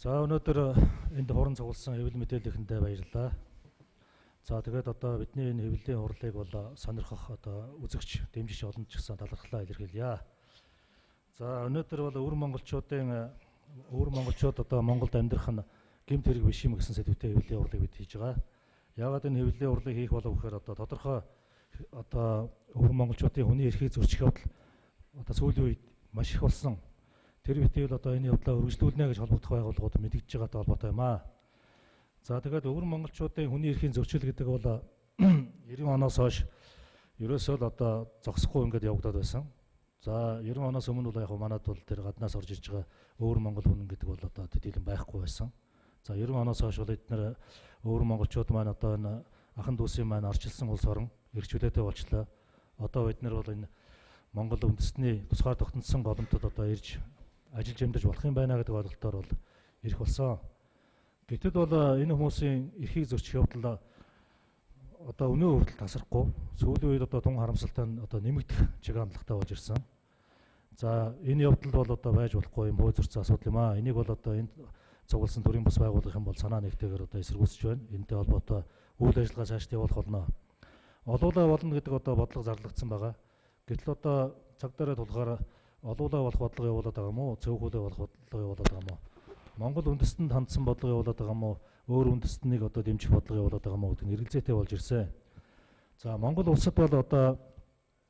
За өнөөдөр энд хуран цугласан хэвлэл мэдээллийнхэндээ баярлалаа. За тэгээд одоо бидний энэ хэвлэлийн хурлыг бол сонирхох одоо үзэгч, дэмжигч олон ч гэсэн талархлаа илэрхийлье. За өнөөдөр бол өвөр монголчууд одоо Монголд амьдрах нь гэмт хэрэг биш юм гэсэн сэдвүүтэй хэвлэлийн хурлыг бид хийж байгаа. Яагаад энэ хэвлэлийн хурлыг хийх болов гэхээр одоо тодорхой одоо өвөр монголчуудын хүний эрхийг зөрчих явдал одоо сүүлийн үед маш их болсон. Тэр битэл одоо энэ явдлаа үргэлжлүүлнэ гэж холбогдох байгууллагууд мэдгэж байгаатай холбоотой юм аа. За тэгээд өвөр монголчуудын хүний эрхийн зөрчил гэдэг бол 90 оноос хойш ерөөсөө л одоо зогсохгүй ингээд явагдаад байсан. За 90 оноос өмнө бол яг манад бол тэр гаднаас орж ирж байгаа өвөр монгол хүн гэдэг бол одоо төдийлөн байхгүй байсан. За 90 оноос хойш бол эдгээр өвөр монголчууд маань одоо энэ ахан дүүсийн маань орчилсан улс орон эрхчлөөтэй болчлоо. Одоо бид нар бол энэ Монгол үндэстний тусгаар тогтнолсон голомтод одоо ирж ажиллаж амьдарч болох юм байна гэдэг ойлголтоор бол ирэх болсон. Гэтэл бол энэ хүмүүсийн эрхийг зөрчих явдал одоо өнөө хүртэл тасрахгүй. Сүүлийн үед одоо тун харамсалтай одоо нэмэгдэх чиг хандлагатай болж ирсэн. За энэ явдал бол одоо байж болохгүй юм боо зөрчсөн асуудал юм аа. Энийг бол одоо энд цугласан төрийн бас байгуулах юм бол санаа нэгтэйгээр одоо эсэргүүцэж байна. Энтэй холбоотой үйл ажиллагаа цааш явуулах болно. Олуулаа болно гэдэг одоо бодлого зарлагдсан байгаа. Гэтэл одоо цаг дараа тулахаар олуулаа болох бодлого явуулаад байгаа юм уу? Цөөхөлөө болох бодлого явуулаад байгаа юм уу? Монгол үндэстэнд хандсан бодлого явуулаад байгаа юм уу? Өөр үндэстнийг одоо дэмжих бодлого явуулаад байгаа юм уу гэдэг эргэлзээтэй болж ирсэн. За Монгол улсад бол одоо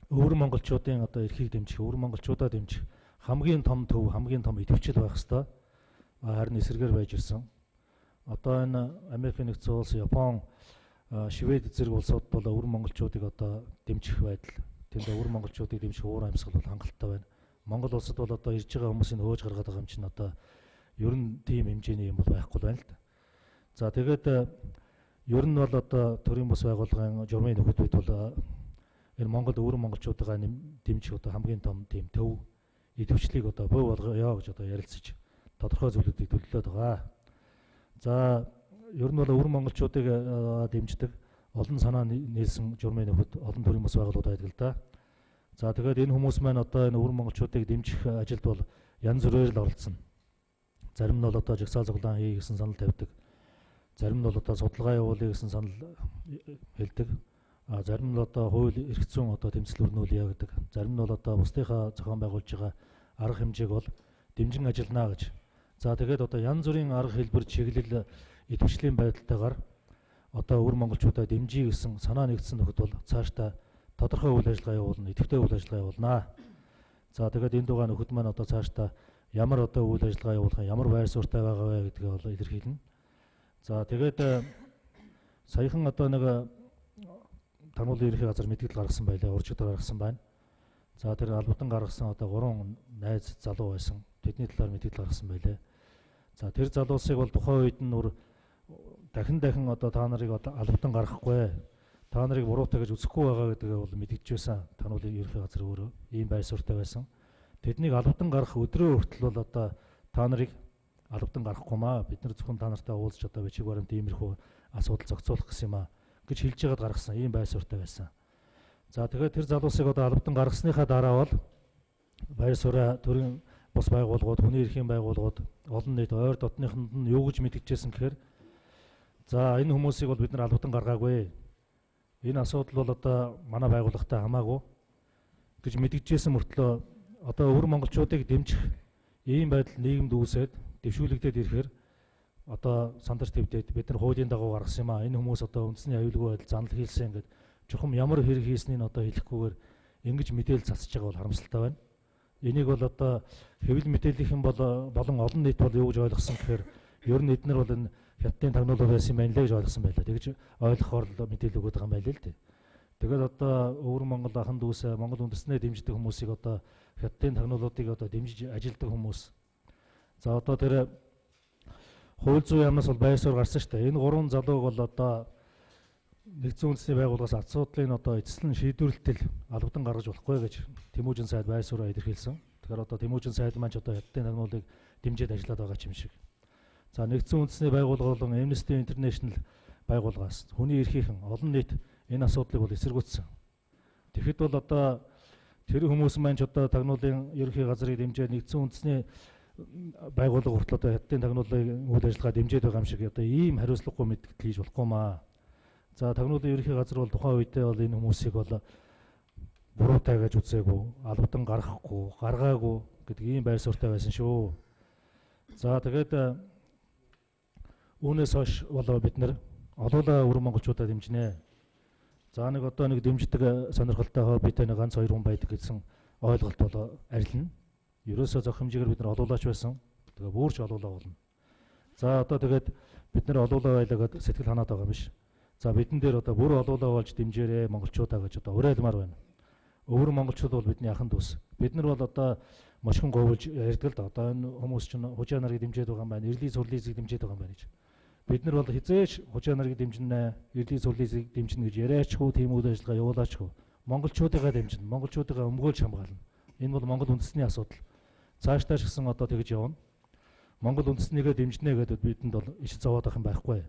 өвөр монголчуудын одоо эрхийг дэмжих, өвөр монголчуудаа дэмжих хамгийн том төв, хамгийн том идэвхжил байх ёстой. Харин эсэргээр байж ирсэн. Одоо энэ Америк нэгдсэн улс, Япон, Швед зэрэг улсууд бол өвөр монголчуудыг одоо дэмжих байдал, тэнд өвөр монголчуудыг дэмжих уур амьсгал бол хангалттай байна. Монгол улсад бол одоо ирж байгаа хүмүүсийг хөөж гаргаад байгаа юм чинь одоо ер нь тийм хэмжээний юм бол байхгүй байна л да. За тэгээд ер нь бол одоо төрийн бас байгууллагын журмын нөхөд бид бол энэ Монгол өвөр монголчуудаа дэмжих одоо хамгийн том тийм төв идэвхжлийг одоо бий болгоё гэж одоо ярилцаж тодорхой зүйлүүдийг төлөвлөд байгаа. За ер нь бол өвөр монголчуудыг дэмждэг олон санаа нийлсэн журмын нөхөд олон төрийн бас байгууллагууд байдаг л да. За тэгээд энэ хүмүүс маань одоо энэ өвөр монголчуудыг дэмжих ажилд бол янз бүрээр л оролцсон. Зарим нь бол одоо жагсаал цуглаан хий гэсэн санал тавьдаг. Зарим нь бол одоо судалгаа явуулъя гэсэн санал хэлдэг. Зарим нь одоо хууль эрх зүйн одоо тэмцэл өрнүүлье гэдэг. Зарим нь бол одоо бусдынхаа зохион байгуулж байгаа арга хэмжээг бол дэмжин ажиллана гэж. За тэгээд одоо янз бүрийн арга хэлбэр чиглэл идэвхжлийн байдалтайгаар одоо өвөр монголчуудаа дэмжиж гэсэн санаа нэгдсэн нөхөд бол цаашдаа тодорхой үйл ажиллагаа явуулна, идэвхтэй үйл ажиллагаа явуулнаа. За тэгээд энэ дугаар нөхөд маань одоо цаашдаа ямар одоо үйл ажиллагаа явуулах, ямар байр суурьтай байгаа вэ гэдгийг бол илэрхийлнэ. За тэгээд саяхан одоо нэг тануулын ерхий газар мэдээлэл гаргасан байлаа, уржигдор гаргасан байна. За тэр албатан гаргасан одоо 3 найз залуу байсан. Тэдний талаар мэдээлэл гаргасан байлаа. За тэр залуусыг бол тухайн үед нь дахин одоо та нарыг одоо албатан гаргахгүй, та нарыг буруутай гэж үзэхгүй байгаа гэдгээ бол мэдгэж байсан. Тануулын ерхий газар өөрөө ийм байр суурьтай байсан. Тэднийг албатан гарах өдрөө хүртэл бол одоо та нарыг албатан гарахгүй маа. Бид нар зөвхөн та нартай уулзч одоо бичиг баримт иймэрхүү асуудал зохицуулах гэсэн юм аа гэж хэлж яагаад гаргасан ийм байр суурьтай байсан. За тэгээд тэр залуусыг одоо албатан гаргасныхаа дараа бол байр сууриа төрийн бус байгууллагууд, хүний эрхийн байгууллагууд, олон нийт ойр дотныхонд нь юу гэж мэдгэжсэн гэхээр за энэ хүмүүсийг бол бид нар албатан гаргаагүй. Энэ асуудал бол одоо манай байгууллагатай хамаагүй гэж мэдгэжсэн мөртлөө одоо өвөр монголчуудыг дэмжих ийм байдал нийгэмд үүсээд дэвшүүлэгдээд ирэхээр одоо сандарч твдээд бид нар хуулийн дагуу гаргасан юм аа. Энэ хүмүүс одоо үндэсний аюулгүй байдал занал хийлсэн ингээд чухам ямар хэрэг хийснийг одоо хэлэхгүйгээр ингэж мэдээлэл цацж байгаа бол харамсалтай байна. Энийг бол одоо хэвлэл мэдээллийн болон олон нийт бол юу гэж ойлгосон гэхээр ер нь эдгээр бол энэ хятадын тагнуулууд байсан юм байна лээ гэж ойлгосон байлаа. Тэгж ойлгохоор л мэдээлэл өгöd байгаа юм байлээ л дээ. Тэгээд одоо өвөр Монгол ахан дүүсээ Монгол үндэснээ дэмждэг хүмүүсийг одоо хятадын тагнуулуудыг одоо дэмжиж ажилдаг хүмүүс. За одоо тэр хууль зүйн яамнаас бол байр суурь гарсан шүү дээ. Энэ 3 залууг бол одоо нэгдсэн үндэсний байгууллагаас асуудлыг одоо эцэслэн шийдвэрлэлтэл албатан гаргаж болохгүй гэж Тэмүүжин сайд байр сууриа илэрхийлсэн. Тэгэхээр одоо Тэмүүжин сайд маань ч одоо хятадын тагнуулыг дэмжиж ажиллаад байгаа юм шиг. За нэгдсэн үндэсний байгууллага болон Amnesty International байгууллагаас хүний эрхийнхэн олон нийт энэ асуудлыг бол эсэргүүцсэн. Тэгэхэд бол одоо тэр хүмүүс маань ч одоо тагнуулын ерөнхий газрыг дэмжиж нэгдсэн үндэсний байгууллага хүртэл одоо хятадын тагнуулын үйл ажиллагаа дэмжиж байгаа юм шиг одоо ийм хариуцлагагүй мэдгэл хийж болохгүй маа. За тагнуулын ерөнхий газар бол тухайн үедээ бол энэ хүмүүсийг бол буруутай гэж үзээгүй, албадан гаргахгүй, гаргаагүй гэдэг ийм байр суурьтай байсан шүү. За тэгээд үүнээс хойш бол бид нэр олуулаа өвөр монголчуудаа дэмжинэ. За нэг одоо нэг дэмждэг сонирхолтой хоо бид нэг ганц хоёр хүн байдаг гэсэн ойлголт бол арилна. Ерөөсөө зөх хэмжээгээр бид нар олуулаач байсан. Тэгээ бүрч олуулаа болно. За одоо тэгээд бид нар олуулаа байлаа гэд сэтгэл ханаад байгаа юм биш. За бидэн дээр одоо бүр олуулаа болж дэмжээрэй монголчуудаа гэж одоо уриалмаар байна. Өвөр монголчууд бол бидний ахын дүүс. Бид нар бол одоо мошхон говьж ярьдаг л да. Одоо энэ хүмүүс чинь хужаа нарыг дэмжиж байгаа юм байна. Эрлийн сүрлизийг дэмжиж байгаа юм байна гэж. Бид нар бол хизээш хужаа нарыг дэмжинэ, эрлийн сүрлизийг дэмжинэ гэж яриачгүй тийм үйл ажиллагаа явуулаачгүй. Монголчуудыгаа дэмжинэ, монголчуудыгаа өмгөөлж хамгаална. Энэ бол Монгол үндэсний асуудал. Цаашдаа ч гэсэн одоо тэгж явна. Монгол үндэснийгээ дэмжинэ гэдэг бидэнд бол иш зовоод ах юм байхгүй.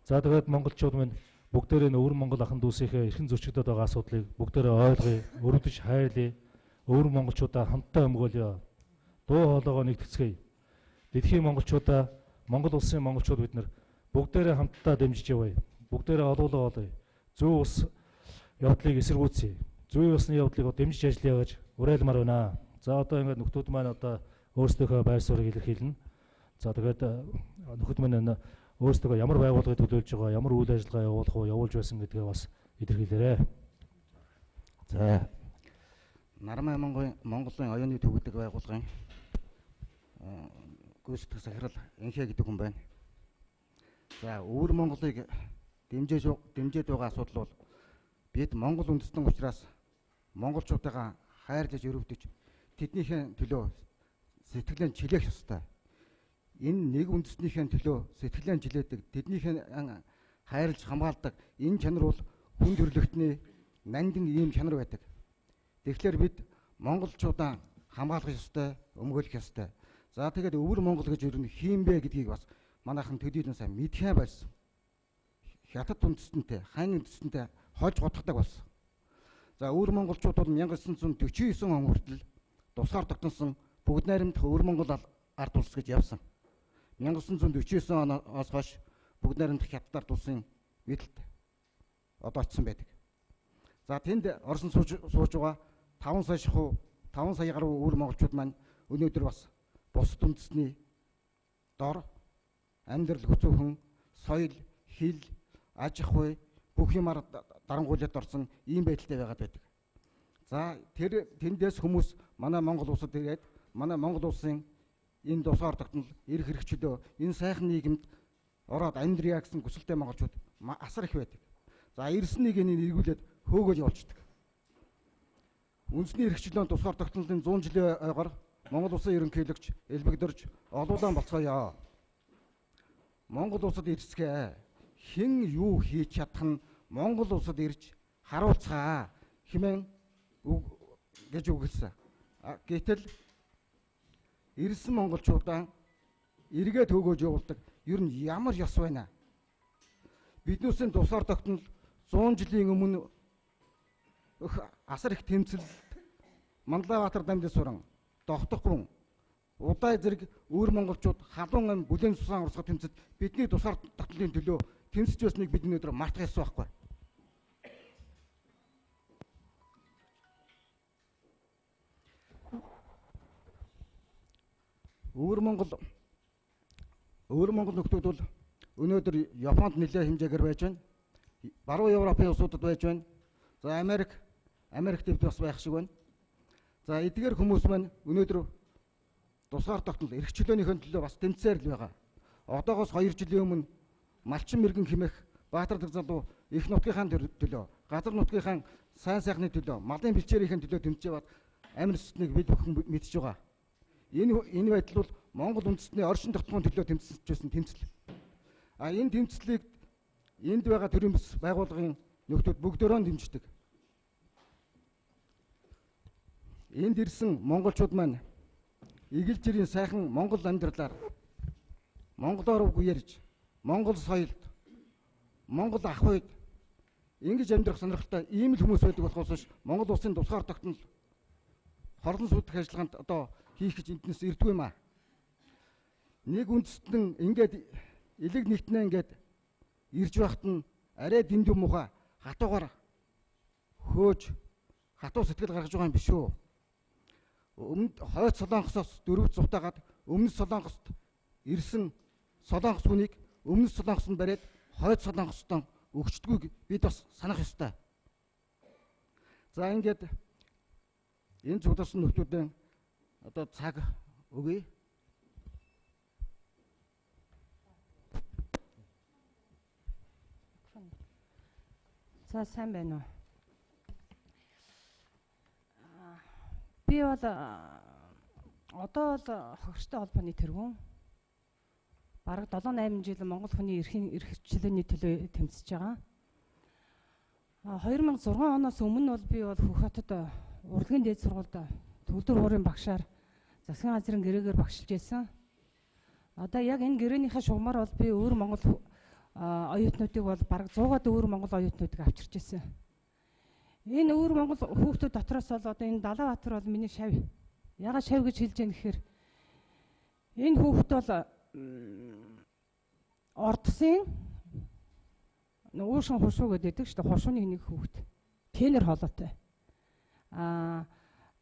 За тэгээд монголчууд минь бүгдээрээ өвөр монгол ахын дүүсийнхээ эрхэн зөрчигдөд байгаа асуудлыг бүгдээрээ ойлгоё, өрөвдөж хайрлая. Өвөр монголчуудаа хамтдаа өмгөөлъё. Дуу хоолойгоо нэгтгэцгээе. Дэлхийн монголчуудаа, Монгол улсын монголчууд бид нар бүгдээрээ хамтдаа дэмжиж явъя. Бүгдээрээ олуулаа болъё. Зүй ус явдлыг эсэргүүцье. Зүй усны явдлыг дэмжиж ажиллая гэж уриалмаар байна. За одоо ингээд нөхдүүд маань одоо өөрсдийнхөө байр суурийг илэрхийлнэ. За тэгээд нөхөд маань өөрсдөө ямар байгууллагыг төлөөлж байгаа, ямар үйл ажиллагаа явуулах уу, явуулж байсан гэдгээ бас илэрхийлээрэй. За Нармай Монголын оюуны төвөдлөг байгууллагын гүйцэтгэх захирал Энхэ гэдэг хүн байна. За өвөр Монголыг дэмжиж байгаа асуудал бол бид Монгол үндэстэн учраас монголчуудаа хайрлаж өрөвдөж тэднийхээ төлөө сэтгэлэн чилээх ёстой. Энэ нэг үндэснийхээ төлөө сэтгэлэн жилээдэг, тэднийхээ хайрлж хамгаалдаг энэ чанар бол хүн төрлөختний нандин ийм чанар байдаг. Тэгэхээр бид монголчуудаа хамгаалах ёстой, өмгөөлөх ёстой. За тэгээд өвөр Монгол гэж ер нь хийм бэ гэдгийг бас манайхан төдийлөн сайн мэдхээ болсон. Хятад үндэстэнтэй, хань үндэстэнтэй хольж годохдаг болсон. За өвөр монголчууд бол 1949 он хүртэл тусгаар тогтносон бүгд найрамдах өвөр Монгол ард улс гэж явсан. 1949 оноос хойш бүгд найрамдах хятад ард улсын мэдэлд одоо очсон байдаг. За тэнд орсон сууж байгаа 5 сая гаруй өвөр монголчууд маань өнөөдөр бас бусад үндэсний дор амьдрал хөцөөхөн, соёл, хэл, аж ахуй бүх юмар дарангуулаад орсон ийм байдалтай байгаад байдаг. За тэндээс хүмүүс манай Монгол улсад ирээд манай Монгол улсын энэ тусгаар тогтнол эрх хэрэгчлөө энэ сайхан нийгэмд ороод амьдрья гэсэн хүсэлтэй монголчууд асар их байдаг. За ирсэн нэг энийг эргүүлээд хөөгөж явуулчихдаг. Үндэсний эрхчлөөнд тусгаар тогтнолын 100 жилийн ойгоор Монгол улсын ерөнхийлөгч элбэгдэрж олуулан болцгоё. Монгол улсад ирсгээ хэн юу хийж чадах нь Монгол улсад ирж харуулцгаа хэмээн гэж үгэлсэн. Гэтэл ирсэн монголчуудаа эргээд хөөгөөж явуулдаг ер нь ямар ёс байна? Биднээсээ тусгаар тогтнол 100 жилийн өмнө асар их тэмцэл Манлайбаатар дамжин суран тогтохгүй удай зэрэг өвөр монголчууд халуун ам бүлээн сусан урсгал тэмцэд бидний тусгаар тогтнолын төлөө тэмцэж байсныг бид өнөөдөр мартах ёстой байхгүй. Өвөр Монгол нөхдүүд бол өнөөдөр Японд нэлээд хэмжээгээр байж байна. Баруун Европын улсуудад байж байна. За Америкт бас байх шиг байна. За эдгээр хүмүүс маань өнөөдөр тусгаар тогтнол эрхчлөөнийхөө төлөө бас тэмцээр л байгаа. Одоогоос 2 жилийн өмнө Малчин мэргэн хэмээх Баатар даг залуу их нутгийнхаа төлөө, газар нутгийнхаа сайн сайхны төлөө, малын бэлчээрийн төлөө тэмцэж бат амир сүтнийг бид бүхэн мэдж байгаа. Энэ байдал бол Монгол үндэстний оршин тогтнохын төлөө тэмцэж байсан тэмцэл. Энэ тэмцлийг энд байгаа төрийн бас байгууллагын нөхдүүд бүгдөө дэмждэг. Энд ирсэн монголчууд маань эгэл жирийн сайхан монгол амьдралаар монголоор үгүй ярьж, монгол соёлд, монгол ах уйд ингэж амьдрах сонирхолтой ийм л хүмүүс байдаг болохоос Монгол улсын тусгаар тогтнол хорлон сүйтгэх ажиллагаанд одоо хийх гэж энднээс ирдгүй юм аа. нэг үндэстэн ингээд элэг нэгтнээ ингээд ирж байхад нь арай дэндүү муха хатуугаар хөөж хатуу сэтгэл гаргаж байгаа юм биш үү? Хойд Солонгосоос дөрөвд зутаагаад өмнөд Солонгост ирсэн Солонгос хүнийг өмнөд Солонгос нь бариад хойд Солонгостон өгчдгүйг бид бас санах ёстой. За ингээд энэ цугларсан нөхдүүдэн одоо цаг өгье. За сайн байна уу? Би бол одоо бол хогштой холбооны тэргүүн бараг 7-8 жил Монгол хүний эрх чөлөөний төлөө тэмцэж байгаа. 2006 оноос өмнө бол би бол Хөхөтөд урлагийн дээд сургуульд төгөлдөр уурын багшаар засгийн газрын гэрээгээр багшилж байсан. Одоо яг энэ гэрээнийхээ шугамар бол би өөр Монгол оюутнуудыг бол бараг 100-аад өөр Монгол оюутнуудыг авчирч байсан. Энэ өөр Монгол хүүхдүүд дотроос бол одоо энэ Далавбаатар бол миний шав. Ягаад шав гэж хэлж яах гэхээр энэ хүүхд бол ордсын уушин хушуу гэдэг шүү дээ. Хушууны нэг хүүхд. Тенер хоолойтой.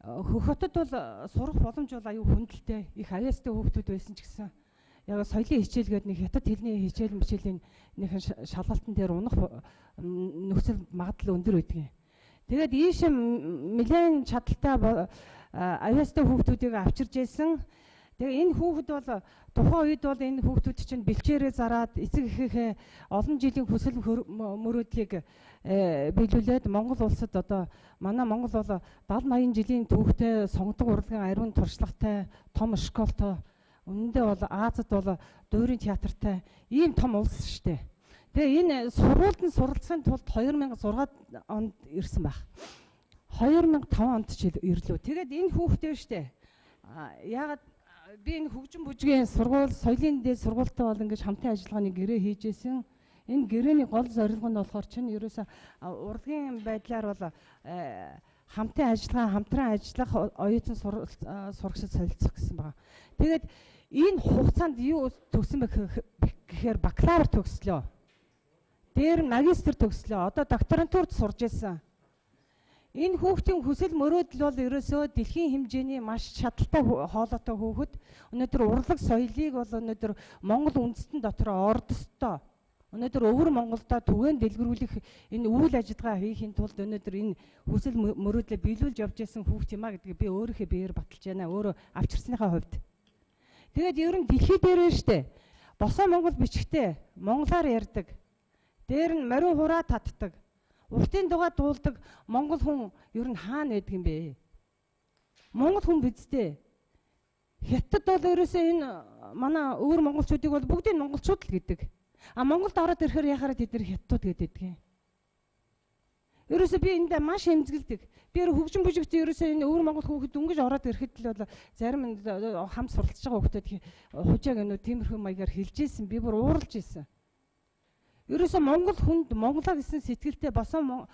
Хөхөтөд бол сурах боломж бол аюу хүндэлтэй. Их авьяастай хүүхдүүд байсан ч гэсэн яг соёлын хичээлгээд нэг хятад хэлний хичээлийн нэг шалгалтын дээр унах нөхцөл магадлал өндөр байдаг. Тэгээд ийш нэлээд чадaltaй авьяастай хүүхдүүдийг авчирж байсан. Тэгээ энэ хүүхэд бол тухайн үед бол энэ хүүхдүүд чинь бэлчээрээ зараад эцэг эхийнхээ олон жилийн хүсэл мөрөөдлийг биелүүлээд Монгол улсад одоо манай Монгол бол 70-80 жилийн түүхтэй сонгодог урлагийн ариун туршлагатай том школтой үнэндээ бол Азад бол дуурийн театртай ийм том улс шүү дээ. Тэгээ энэ сургуульд нь суралцахын тулд 2006 онд ирсэн байх. 2005 онд ч ирлээ. Тэгээд энэ хүүхдээ шүү дээ. Ягаад би энэ хөгжин бүжгийн сургууль, соёлын дээд сургуультай бол ингэж хамтын ажиллагааны гэрээ хийжсэн. Энэ гэрээний гол зорилго нь болохоор чинь ерөөсөө урлагийн байдлаар бол хамтын ажиллагаа, хамтран ажиллах оюутан сурагчид солилцох гэсэн байна. Тэгээд энэ хугацаанд юу төгсөн бэ гэхээр бакалавр төгслөө. Дээр магистр төгслөө. Одоо докторантурт сурж байсан. Энэ хүүхдийн хүсэл мөрөөдөл бол ерөөсөө дэлхийн хэмжээний маш чадaltaй хоолойтой хүүхэд. Өнөөдөр урлаг соёлыг бол өнөөдөр Монгол үндэстэн дотор ордостой. Өнөөдөр өвөр Монголдо түгээн дэлгэрүүлэх энэ үйл ажиллагаа хийхин тулд өнөөдөр энэ хүсэл мөрөөдлөө биелүүлж явж байсан хүүхд юм а гэдгийг би өөрийнхөө биеэр баталж байна. Өөрөө авчирсныхаа хувьд. Тэгээд ер нь дэлхий дээр нь штэ. Босоо Монгол бичгтээ монголоор ярьдаг. Дээр нь морин хураа татдаг. Уртын дугаа дуулдаг монгол хүн ер нь хаана байдаг юм бэ? Монгол хүн бидтэй. Хятад бол ерөөсөө энэ манай өөр монголчуудыг бол бүгдийг монголчууд л гэдэг. Монголд ороод ирэхээр яхаараа тэд нар хятадууд гэдэг юм. Ерөөсөө би энд маш эмзэгэлдэг. Би хөгжин бүжигт ерөөсөө энэ өөр монгол хүүхэд дөнгөж ороод ирэхэд л бол зарим хам суралцж байгаа хүүхдүүд хужааг энэ тиймэрхүү маягаар хэлжсэн. Би бүр ууралж ийсэн. Ерөөсөө монгол хүнд монголоо гэсэн сэтгэлтэй босоо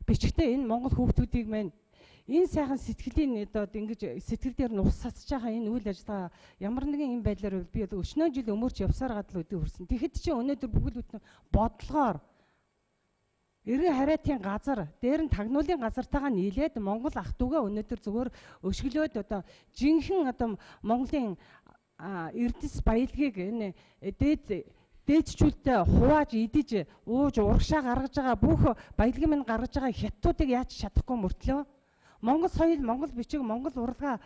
бичгтээ энэ монгол хүүхдүүдийг маань энэ сайхан сэтгэлийн одоо ингэж сэтгэл дээр нь ус сасж байгаа энэ үйл ажиллагаа ямар нэгэн юм байдлаар би өчнөө жил өмөрч явсаар гадал өдөө хүрсэн. Тэгэхэд чи өнөөдөр бүхэл бүтэн бодлогоор эргэн хариатын газар, дээр нь тагнуулын газартайгаа нийлээд Монгол ах トゥ угаа өнөөдөр зөвхөн өшгөлөөд одоо жинхэнэ одоо Монголын эрдэс баялагийг энэ дээдчүүлдэ хувааж идэж ууж урагшаа гаргаж байгаа бүх баялагын минь гаргаж байгаа хятадуудыг яаж чадахгүй мөртлөө Монгол соёл, Монгол бичиг, Монгол урлагаа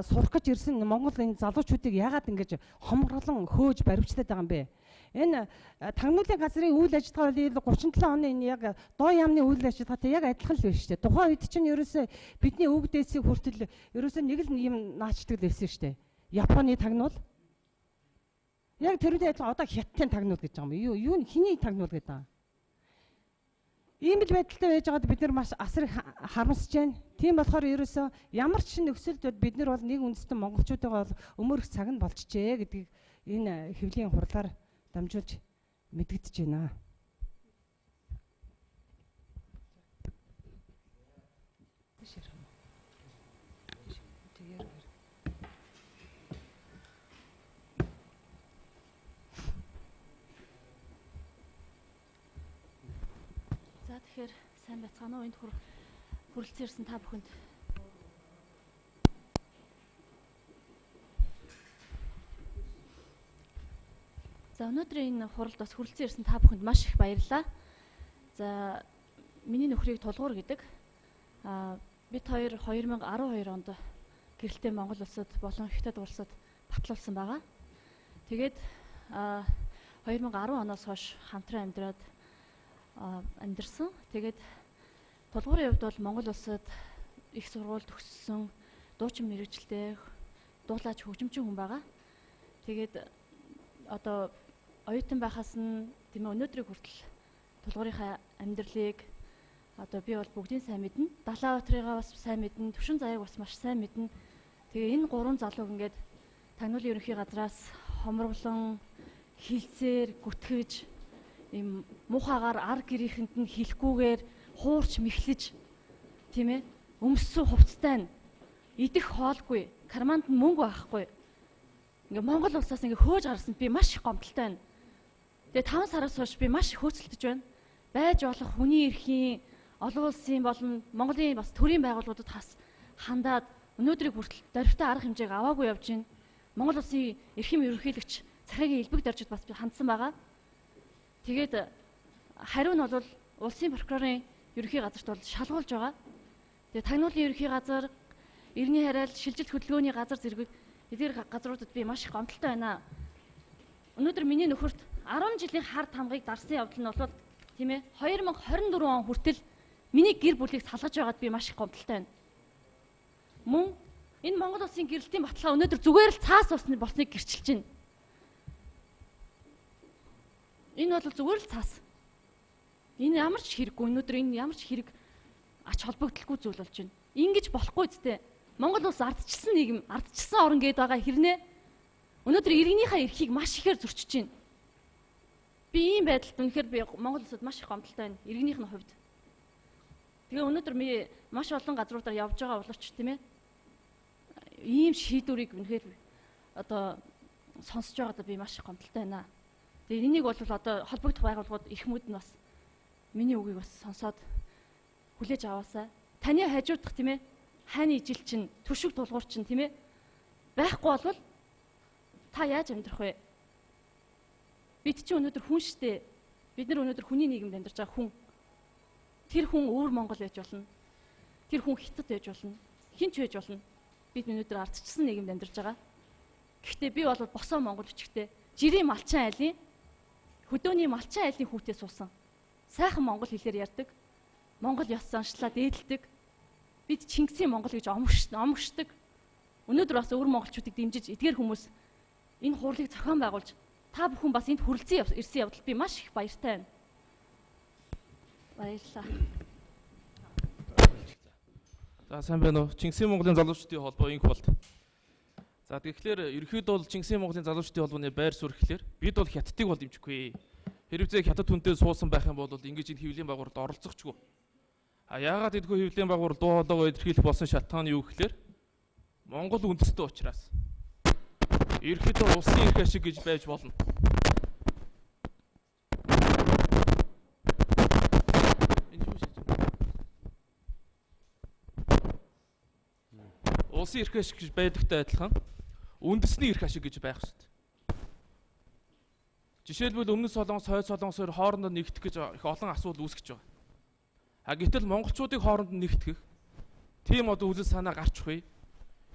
сурах гэж ирсэн Монгол энэ залуучуудыг яагаад ингэж хомгорлон хөөж баривчлаад байгаа юм бэ? Энэ тагнуулын газрын үйл ажиллагаа бол 37 оны энэ яг доо яамны үйл ажиллагаатай яг адилхан л байна шүү дээ. Тухайн үед чинь ерөөсөө бидний өвөг дээдсийн хүртэл ерөөсөө нэг л юм наачдаг л байсан шүү дээ. Японы тагнуул. Яг тэрүүтэй адилхан одоо хятадын тагнуул гэж байгаа юм. Юу хиний тагнуул гэдэг байгаа. Ийм л байдалтай байж байгаад бид нар маш асар харамсаж байна. Тийм болохоор ерөөсөө ямар ч нөхцөлд бид нар бол нэг үндэстэн монголчуудаа бол өмөрөх цаг нь болчихжээ гэдгийг энэ хэвлийн хурлаар дамжуулж мэдгэж байна. Тэгэхээр сайн байцгаана уу энд хүрэлцэн ирсэн та бүхэнд. За өнөөдрийн энэ хуралд бас хүрэлцэн ирсэн та бүхэнд маш их баярлалаа. За миний нөхрийг Тулгуур гэдэг. Бид хоёр 2012 онд гэрэлтэй Монгол улсад болон Хятад улсад батлуулсан байгаа. Тэгээд 2010 оноос хойш хамтран амьдарсан. Тэгээд Тулгуурын хувьд бол Монгол улсад их сургууль төгссөн, дуучин мэргэжилтэй дуулаач хөгжимчин хүн байгаа. Тэгээд одоо оюутан байхаас нь тийм өнөөдрийг хүртэл Тулгуурынхаа амьдралыг одоо би бол бүгдийг сайн мэднэ. Далаа Батрыгаа бас сайн мэднэ, Түвшин Заяаг бас маш сайн мэднэ. Тэгээ энэ гурван залууг ингээд Тагнуулын ерөнхий газраас хомроглон хилцээр гүтгэж им муухагаар ар гэрийнхэнд нь хэлэхгүйгээр хуурч мэхлэж тийм ээ өмссөн хувцтай нь идэх хоолгүй, карманд нь мөнгө байхгүй. Ингээ Монгол улсаас ингээ хөөж гарсанд би маш их гомдолтой байна. Тэгээ 5 сараас хойш би маш их хөөцөлдөж байна. Байж болох хүний эрхийн олон улсын болон Монголын бас төрийн байгууллагуудад хандаад өнөөдрийг хүртэл дөрвтэй арга хэмжээг аваагүй явж байна. Монгол улсын эрхэм ерөнхийлөгч Цахигийн элбэг даржид бас хандсан байгаа. Тэгээд хариу нь бол улсын прокурорын ерөнхий газарт бол шалгуулж байгаа. Тэгээд Тагнуулын ерөнхий газар, Иргэний хараал, шилжилт хөдөлгөөний газар зэрэг эдгээр газруудад би маш их гомдолтой байна. Өнөөдөр миний нөхөрт 10 жилийн хард хамгаыг дарсан явдал нь бол тийм ээ 2024 он хүртэл миний гэр бүлийг салгаж байгаад би маш их гомдолтой байна. Мөн энэ Монгол улсын гэрэлтийн баталгаа өнөөдөр зүгээр л цаас болсныг гэрчилж байна. Энэ бол зүгээр л цаас. Энэ ямар ч хэрэггүй өнөөдөр энэ ямар ч хэрэг ач холбогдолгүй зүйл болж байна. Ингэж болохгүй зү. Монгол улс ардчилсан нийгэм, ардчилсан орн гээд байгаа хэрнээ өнөөдөр иргэнийхээ эрхийг маш ихээр зөрчиж байна. Би ийм байдалд үнэхээр би Монгол улсад маш их гомдолтой байна. Иргэнийх нь хувьд. Тэгээ өнөөдөр би маш олон газруудаар явж байгаа боловч тийм ээ. Ийм шийдвэрийг үнэхээр одоо сонсож байгаадаа би маш их гомдолтой байна. Тэгээ энийг бол одоо холбогдох байгууллагууд эрхмүүд нь бас миний үгийг бас сонсоод хүлээж аваасаа. Таны хажуудах тийм ээ хайны ижил чинь төшөг тулгуур чинь тийм ээ байхгүй болвол та яаж амьдрах вэ? Бид чинь өнөөдөр хүн штэ. Бид нар өнөөдөр хүний нийгэмд амьдарч байгаа хүн. Тэр хүн өөр Монгол байж болно. Тэр хүн Хятад байж болно. Хинч байж болно. Бид өнөөдөр ардчилсан нийгэмд амьдарч байгаа. Гэхдээ би бол босоо Монгол өчгтэй жирийн малчин айлын хөдөөний малчин айлын хүүтээ суусан. Сайхан монгол хэлээр ярьдаг. Монгол ёс заншлаа дээдэлдэг. Бид Чингисийн Монгол гэж омгшдаг. Өнөөдөр бас өөр монголчуудыг дэмжиж эдгээр хүмүүс энэ хурлыг зохион байгуулж та бүхэн бас энд хүрэлцэн ирсэн явдал би маш их баяртай байна. Баярлалаа. За сайн байна уу? Чингисийн Монголын залуучдын холбоо инх болт. За тэгэхээр ерөнхийдөө бол Чингисийн Монголын залуучдын холбооны байр суурь гэхлээр бид бол хятадыг бол дэмжихгүй. Хэрвээ хятад хүнтэй суусан байх юм бол ингэж энэ хэвлэлийн байгууллагад оролцохгүй. А яагаад эдгээр хэвлэлийн байгууллага дуу хоолойгоо илэрхийлэх болсон шалтгаан нь юу гэхлээр Монгол үндэстэй учраас ерөнхийдөө улсын эрх ашиг гэж байж болно. Улсын эрх ашиг гэж байдагтай адилхан үндэсний эрх ашиг гэж байх ёстой. Жишээлбэл Өмнөд Солонгос, Хойд Солонгос хоорондоо нэгдэх гэж их олон асуудал үүсгэж байгаа. А гэтэл монголчуудыг хооронд нь нэгтгэх тийм одоо үзэл санаа гарчихгүй.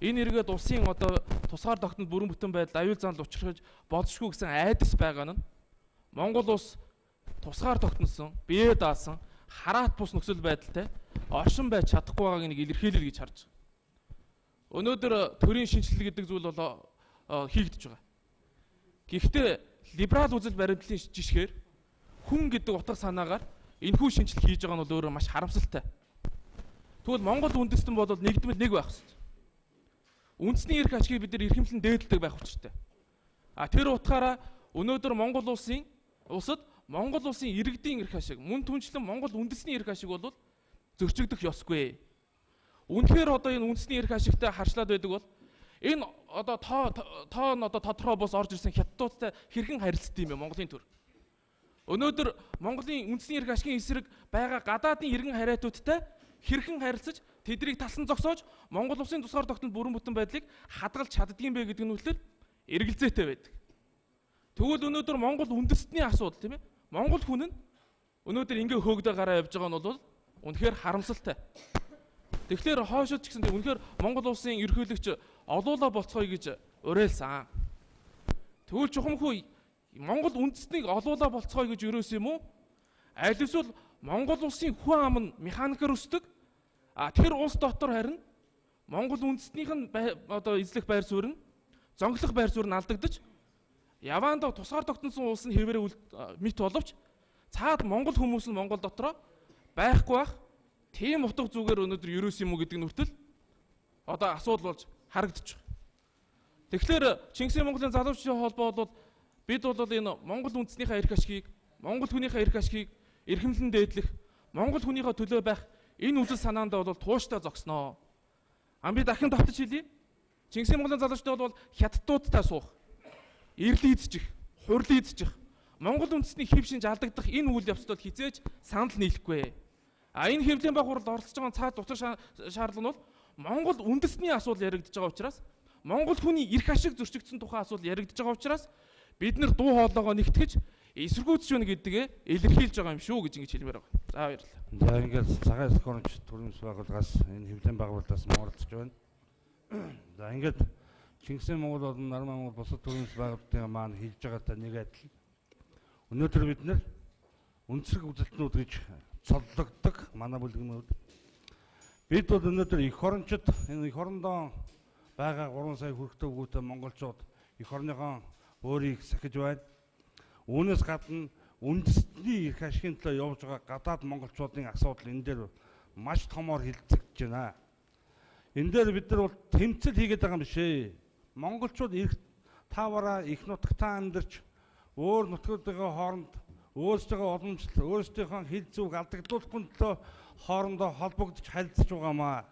Энэ эргээд улсын одоо тусгаар тогтнол бүрэн бүтэн байдал аюул занал учрахж болзошгүй гэсэн айдас байгаа нь Монгол улс тусгаар тогтносон, бие даасан, хараат бус нөхцөл байдалтай оршин байж чадахгүй байгааг нэг илэрхийлэл гэж харж байгаа. Өнөөдөр төрийн шинжилэл гэдэг зүйл бол хийгдэж байгаа. Гэхдээ либерал үзэл баримтлалын жишгээр хүн гэдэг утга санаагаар энэхүү шинжилэл хийж байгаа нь бол өөрөө маш харамсалтай. Тэгвэл Монгол үндэстэн бол нэгдмэл нэг байх ёстой. Үндэсний эрх ашгийг бид нар эрхэмлэн дээдэлдэг байх учиртай. А тэр утгаараа өнөөдөр Монгол улсад Монгол улсын иргэдийн эрх ашиг, мөн түнчлэн Монгол үндэсний эрх ашиг бол зөрчигдөх ёсгүй. Үнэхээр одоо энэ үндэсний эрх ашигтай харьцуулаад байдаг бол энэ одоо тоо нь одоо тодорхой бос орж ирсэн хятадуудтай хэрхэн харилцдаг юм бэ Монголын төр? Өнөөдөр Монголын үндэсний эрх ашигын эсрэг байгаа гадаадын иргэн хариатуудтай хэрхэн харилцаж тэднийг талсан зогсоож Монгол улсын тусгаар тогтнол бүрэн бүтэн байдлыг хадгалж чаддгийм бэ гэдэг нь үлдэл эргэлзээтэй байдаг. Тэгвэл өнөөдөр Монгол үндэстний асуудал тийм ээ. Монгол хүн нь өнөөдөр ингээ хөөгдөө гараа явж байгаа нь бол үнэхээр харамсалтай. Тэгэхээр хоошод ч гэсэн үнэхээр Монгол улсын ерөнхийлөгч олуула болцгоё гэж уриалсан. Тэгвэл чухамхүү Монгол үндэстнийг олуула болцгоё гэж юрөөс юм уу? Аль эсвэл Монгол улсын хүн ам нь механикаар өсдөг. Тэр улс дотор харин Монгол үндэстнийх нь одоо эзлэх байр суурь нь зонглох байр суурь нь алдагдаж яваанд тусгаар тогтносон улс нь хэвээрээ мэт боловч цаад Монгол хүмүүс нь Монгол дотроо байхгүй байх. Тийм утга зүгээр өнөөдөр юрөөс юм уу гэдэг нь хүртэл одоо асуудал болж харагдаж байна. Тэгэхээр Чингисийн Монголын залуучдын холбоо бол бид бол энэ Монгол үндэснийхээ эрх ашгийг, Монгол хүнийхээ эрх ашгийг эрхэмлэн дээдлэх, Монгол хүнийхээ төлөө байх энэ үзэл санаанд бол тууштай зогсноо. Би дахин давтаж хэлье. Чингисийн Монголын залуучдын бол хятадуудтай суух, эрлий эзчих, хурлын эзчих, Монгол үндэсний хэв шинж алдагдах энэ үйл явцад хизээж санал нийлэхгүй. Энэ хэвлэлийн баг хуралд оролцож байгаа цаад дотор шаардлага нь бол Монгол үндэсний асуудал яригдж байгаа учраас Монгол хүний эрх ашиг зөрчигдсөн тухай асуудал яригдж байгаа учраас бид нар дуу хоолойгоо нэгтгэж эсэргүүцж байна гэдгээ илэрхийлж байгаа юм шүү гэж ингэж хэлмээр байгаа. За баярлалаа. За ингээд цагаан зохиолч төрөмс байгууллагаас энэ хэвлэлийн байгууллагаас мордож байна. За ингээд Чингисийн Монгол болон Нарман Монгол бусад төрөмс байгууллагын маань хэлж байгаатай нэг адил. Өнөөдөр бид нэр үндэслэг үзэлтнүүд гэж цоллогддог манай бүлгэнүүд. Бид бол өнөөдөр эх орончид энэ эх орондоо байгаа 3 сая хүрэхтэй өгөөтэй монголчууд эх орныхон өөрийг сахиж байна. Үүнээс гадна үндэстний эрх ашигын төлөө явж байгаа гадаад монголчуудын асуудал энэ дээр маш томоор хилцэгдэж байна. Энэ дээр бид нар бол тэмцэл хийгээд байгаа юм биш ээ. Монголчууд эрх таваараа их нутагтаа амьдарч өөр нутгуудын хооронд өөрсдөө уламжлал, өөрсдийнхөө хил зүг алдагдуулахгүй төлөө хоорондоо холбогдож харилцаж байгаамаа.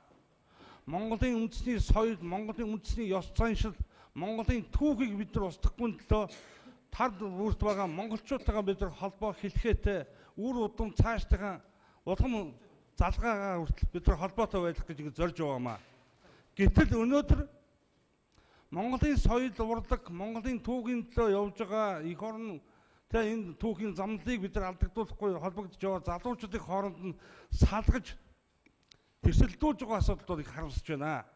Монголын үндэсний соёл, Монголын үндэсний ёс заншил, Монголын түүхийг бид нар устгахгүй төлөө тар бүрт байгаа монголчуудтайгаа бид нар холбоо хэлэхээтэй үр удам цаашдаа улам залгаагаа хүртэл бид нар холбоотой байх гэж зорж байгаамаа. Гэтэл өнөөдөр Монголын соёл урлаг, Монголын түүхийн төлөө явж байгаа эх орн энэ түүхийн замналыг бид нар алдагдуулахгүй холбогдож байгаа залуучуудын хооронд нь салгаж тэрсэлдүүлж байгаа асуудлуудыг харамсаж байна.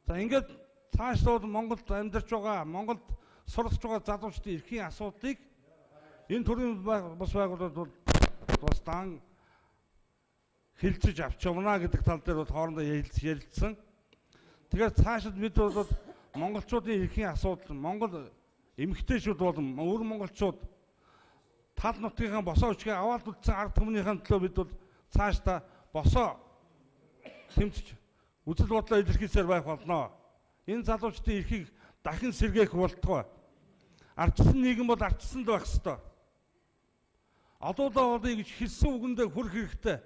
За ингээд цаашлаад Монголд амьдарч байгаа, Монголд суралцж байгаа залуучдын эрхийн асуудлыг энэ төрлийн бас байгууллагууд бас дан хэлцэж авч явна гэдэг тал дээр бол хоорондоо ярилцсан. Тэгэхээр цаашид бид бол монголчуудын эрхийн асуудал, Монгол эмэгтэйчүүд болон өөр монголчууд тал нутгийн босоо хүчгээ аваад үлдсэн ард түмнийхэн төлөө бид бол цаашдаа босоо тэмцэж үзэл бодлоо илэрхийлсээр байх болно. Энэ залуучдын эрхийг дахин сэргээх болтугай. Ардчсан нийгэм бол ардчсанд байх ёстой. Олоолаа олъё гэж хэлсэн үгэндээ хүрэх хэрэгтэй.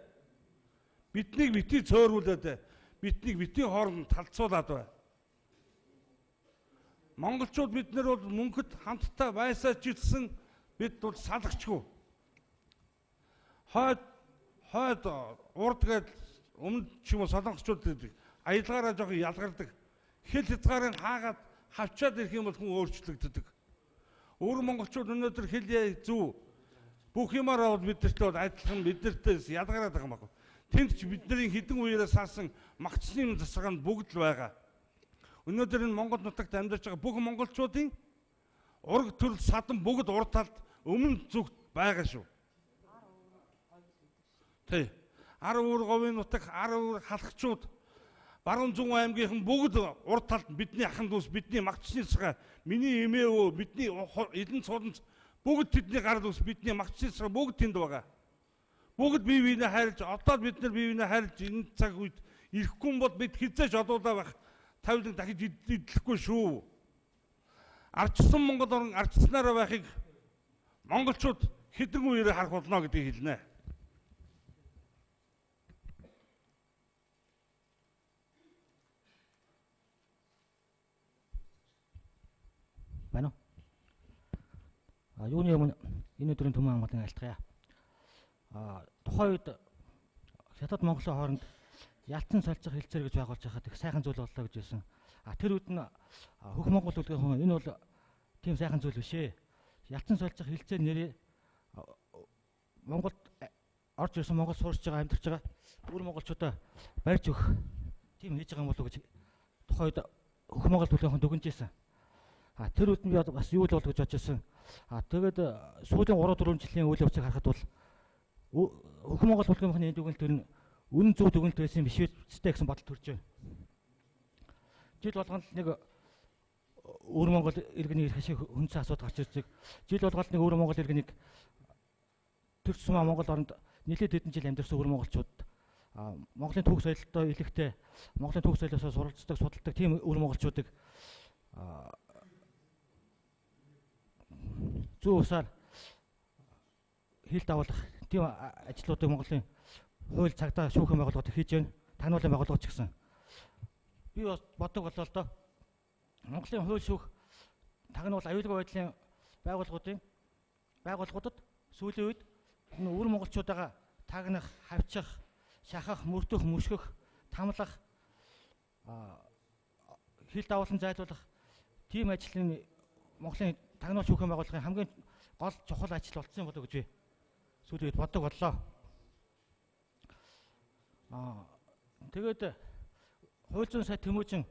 Биднийг битгий цөөрүүлээд, биднийг битгий хооронд талцуулаад бай. Монголчууд бид нар бол мөнхөд хамтдаа байсаар житсэн бид бол салгачгүй. Хойд урд гээд өмнө ч юм уу солонгочууд аялгаараа жоохон ялгардаг. Хэл хязгаарыг хаагаад хавчаад ирэх юм бол хүн өөрчлөгддөг. Өөр монголчууд өнөөдөр хэл зүү бүх юмараа бол бидэртэй бол адилхан бидэртээс ялгараад байгаа юм байна. Тэнд ч бидний хэдэн үеэрээ салсан магтсны засаг нь бүгд л байгаа. Өнөөдөр энэ Монгол нутагт амьдарч байгаа бүх монголчуудын ураг төрөл садан бүгд урд талд өмнө зүгт байгаа шүү. Тий. 10 говийн нутаг, 10 халахчууд, баруун зүүн аймгийнхан бүгд урд талд бидний ахын дүүс, бидний магтсны засаг, миний эмээ өө, бидний эдэн цолонц бүгд тэдний гар дүүс, бидний магтсны засаг бүгд тэнд байгаа. Бүгд бие биенээ хайрлаж, одоо бид нар бие биенээ хайрлаж энэ цаг үед ирэхгүй бол бид хизээж одуулаа байх. Тавилан дахиж идэлхгүй шүү. Ардчсан Монгол орн ардчснараа байхыг монголчууд хэдэн үеэрээ харах болно гэдгийг хэлнэ. Байна уу? Юуны өмнө энэ өдрийн Төмөн аймагын айлтгая. Тухайн үед Хятад Монголын хооронд ялцсан солилцох хэлцээр гэж байгуулж байхад их сайхан зүйл боллоо гэж байсан. Тэр үед нь хөх Монгол үлгэн хүн энэ бол тийм сайхан зүйл биш ээ. Ялцсан солилцох хэлцээр нэрээ Монголд орж ирсэн Монгол суурьж байгаа амьдарч байгаа өөр монголчуудаа барьж өгөх тийм хийж байгаа юм болов уу гэж тухайн үед хөх Монгол үлгэн хүн дүгнэж байсан. Тэр үед нь би бас юу л бол гэж бодож байсан. Тэгээд сүүлийн 3-4 жилийн үйл явцыг харахад бол хөх Монгол үлгэн хүний дүгнэлт төр нь үнэн зөв дүгнэлт байсан биш үстэй гэсэн бодол төрж байна. Жил болгонд нэг өөр Монгол иргэний хашиг хүнсэн асуудал гарч ирдэг. Жил болгоод нэг өөр Монгол иргэнийг төрч сумаа Монгол оронд нэлээд хэдэн жил амьдарсан өөр монголчууд Монголын түүх соёлтой илэгтэй Монголын түүх соёлоосоо суралцдаг, судалдаг тийм өөр монголчуудыг зүүн усаар хил давуулах тийм ажлуудыг Монголын хууль цагдаа шүүхэн байгууллагууд хийж байна. Таниулын байгууллагууд ч гэсэн. Би бас боддог боллоо л доо. Монголын хууль шүүх тагнуул аюулгүй байдлын байгууллагуудад сүүлийн үед өөр монголчуудаа тагнах, хавчих, шахах, мөрдөх, мөшгөх, тамлах, хил давуулан зайлуулах тийм ажлын Монголын тагнуул шүүхэн байгууллагын хамгийн гол чухал ажил болсон юм болов уу гэж би сүүлийн үед боддог боллоо. Тэгээд хууль зүйн сайд Тэмүүжин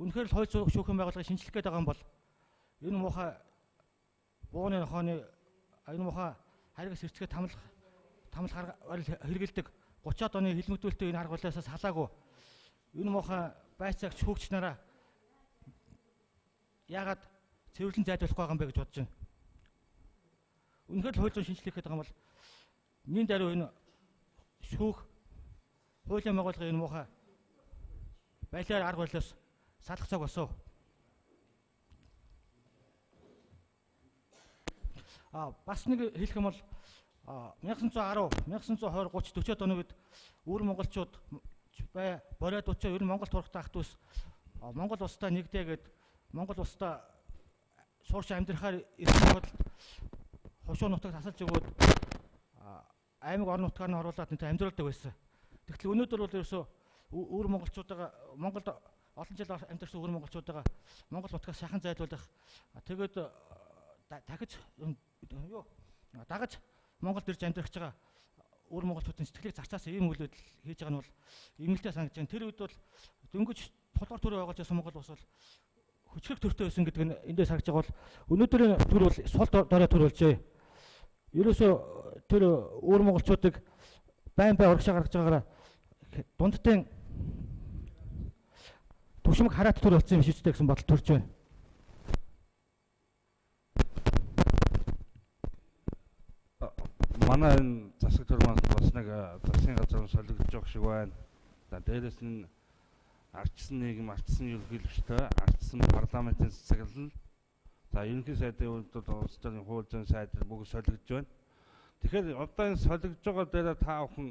үнэхээр л хууль зүйн шүүхэн байгууллагыг шинжлэх гээд байгаа юм бол энэ муухай бууны нохооны энэ муухай харгас хэрцгээ тамлах хэрэгэлдэг 30-аад оны хилмигдүүлэлтийн энэ арга барилаас салаагүй энэ муухай байцаагч хөгч нараа яагаад цэвэрлэн зайлуулах байгаа юм бэ гэж бодож байна. Үнэхээр л хууль зүйн шинжлэх гээд байгаа юм бол нин даруй энэ шүүх хуулийн байгууллагын энэ муухай байлаар арга барилаас салах цаг болсон. Бас нэг хэлэх юм бол 1910, 1920, 30, 40-од оны үед өөр монголчууд бориод учаа ер нь Монгол турхтай ах トゥ ус Монгол улстай нэгдээгээд Монгол улстай суурч амьдрахаар ирсэн бодолд хушуу нутагт тасалж өгөөд аймаг орон нутгаар нь оруулаад энэ амьдралдаг байсан. Тэгтэл өнөөдөр бол ерөөсөө өөр монголчуудаа Монголд олон жил амьдарсан өөр монголчуудаа Монгол нутгаас шахан зайлуулах тэгээд дахиж дагаж Монголд ирж амьдрах байгаа өөр монголчуудын сэтгэлийг зарцаасан ийм үйл явдал хийж байгаа нь бол эмгэлтэй санагдаж байна. Тэр үед бол дөнгөж тулгуур төрөө байгуулж байсан Монгол улс бол хүчрэг төртэй байсан гэдэг нь эндээс харагдж байгаа бол өнөөдрийн төр бол сул дорой төр болжээ. Ерөөсөө тэр өөр монголчуудыг байн урагшаа гаргаж байгаараа дундтын төвшмөг хараат төр болсон юм шиг үстэй гэсэн бодол төрж байна. Манай энэ засаг төрмөнд бас нэг засгийн газар солигдож байгаа шиг байна. За дээрэс нь ардчсан нийгэм, ардчсан ерөнхийлөгчтэй, ардчсан парламентын засаглал. За ерөнхий сайдын хувьд бол улс төрийн хууль зүйн сайд бүгд солигдож байна. Тэгэхээр одоо энэ солигдож байгаа дээр та бүхэн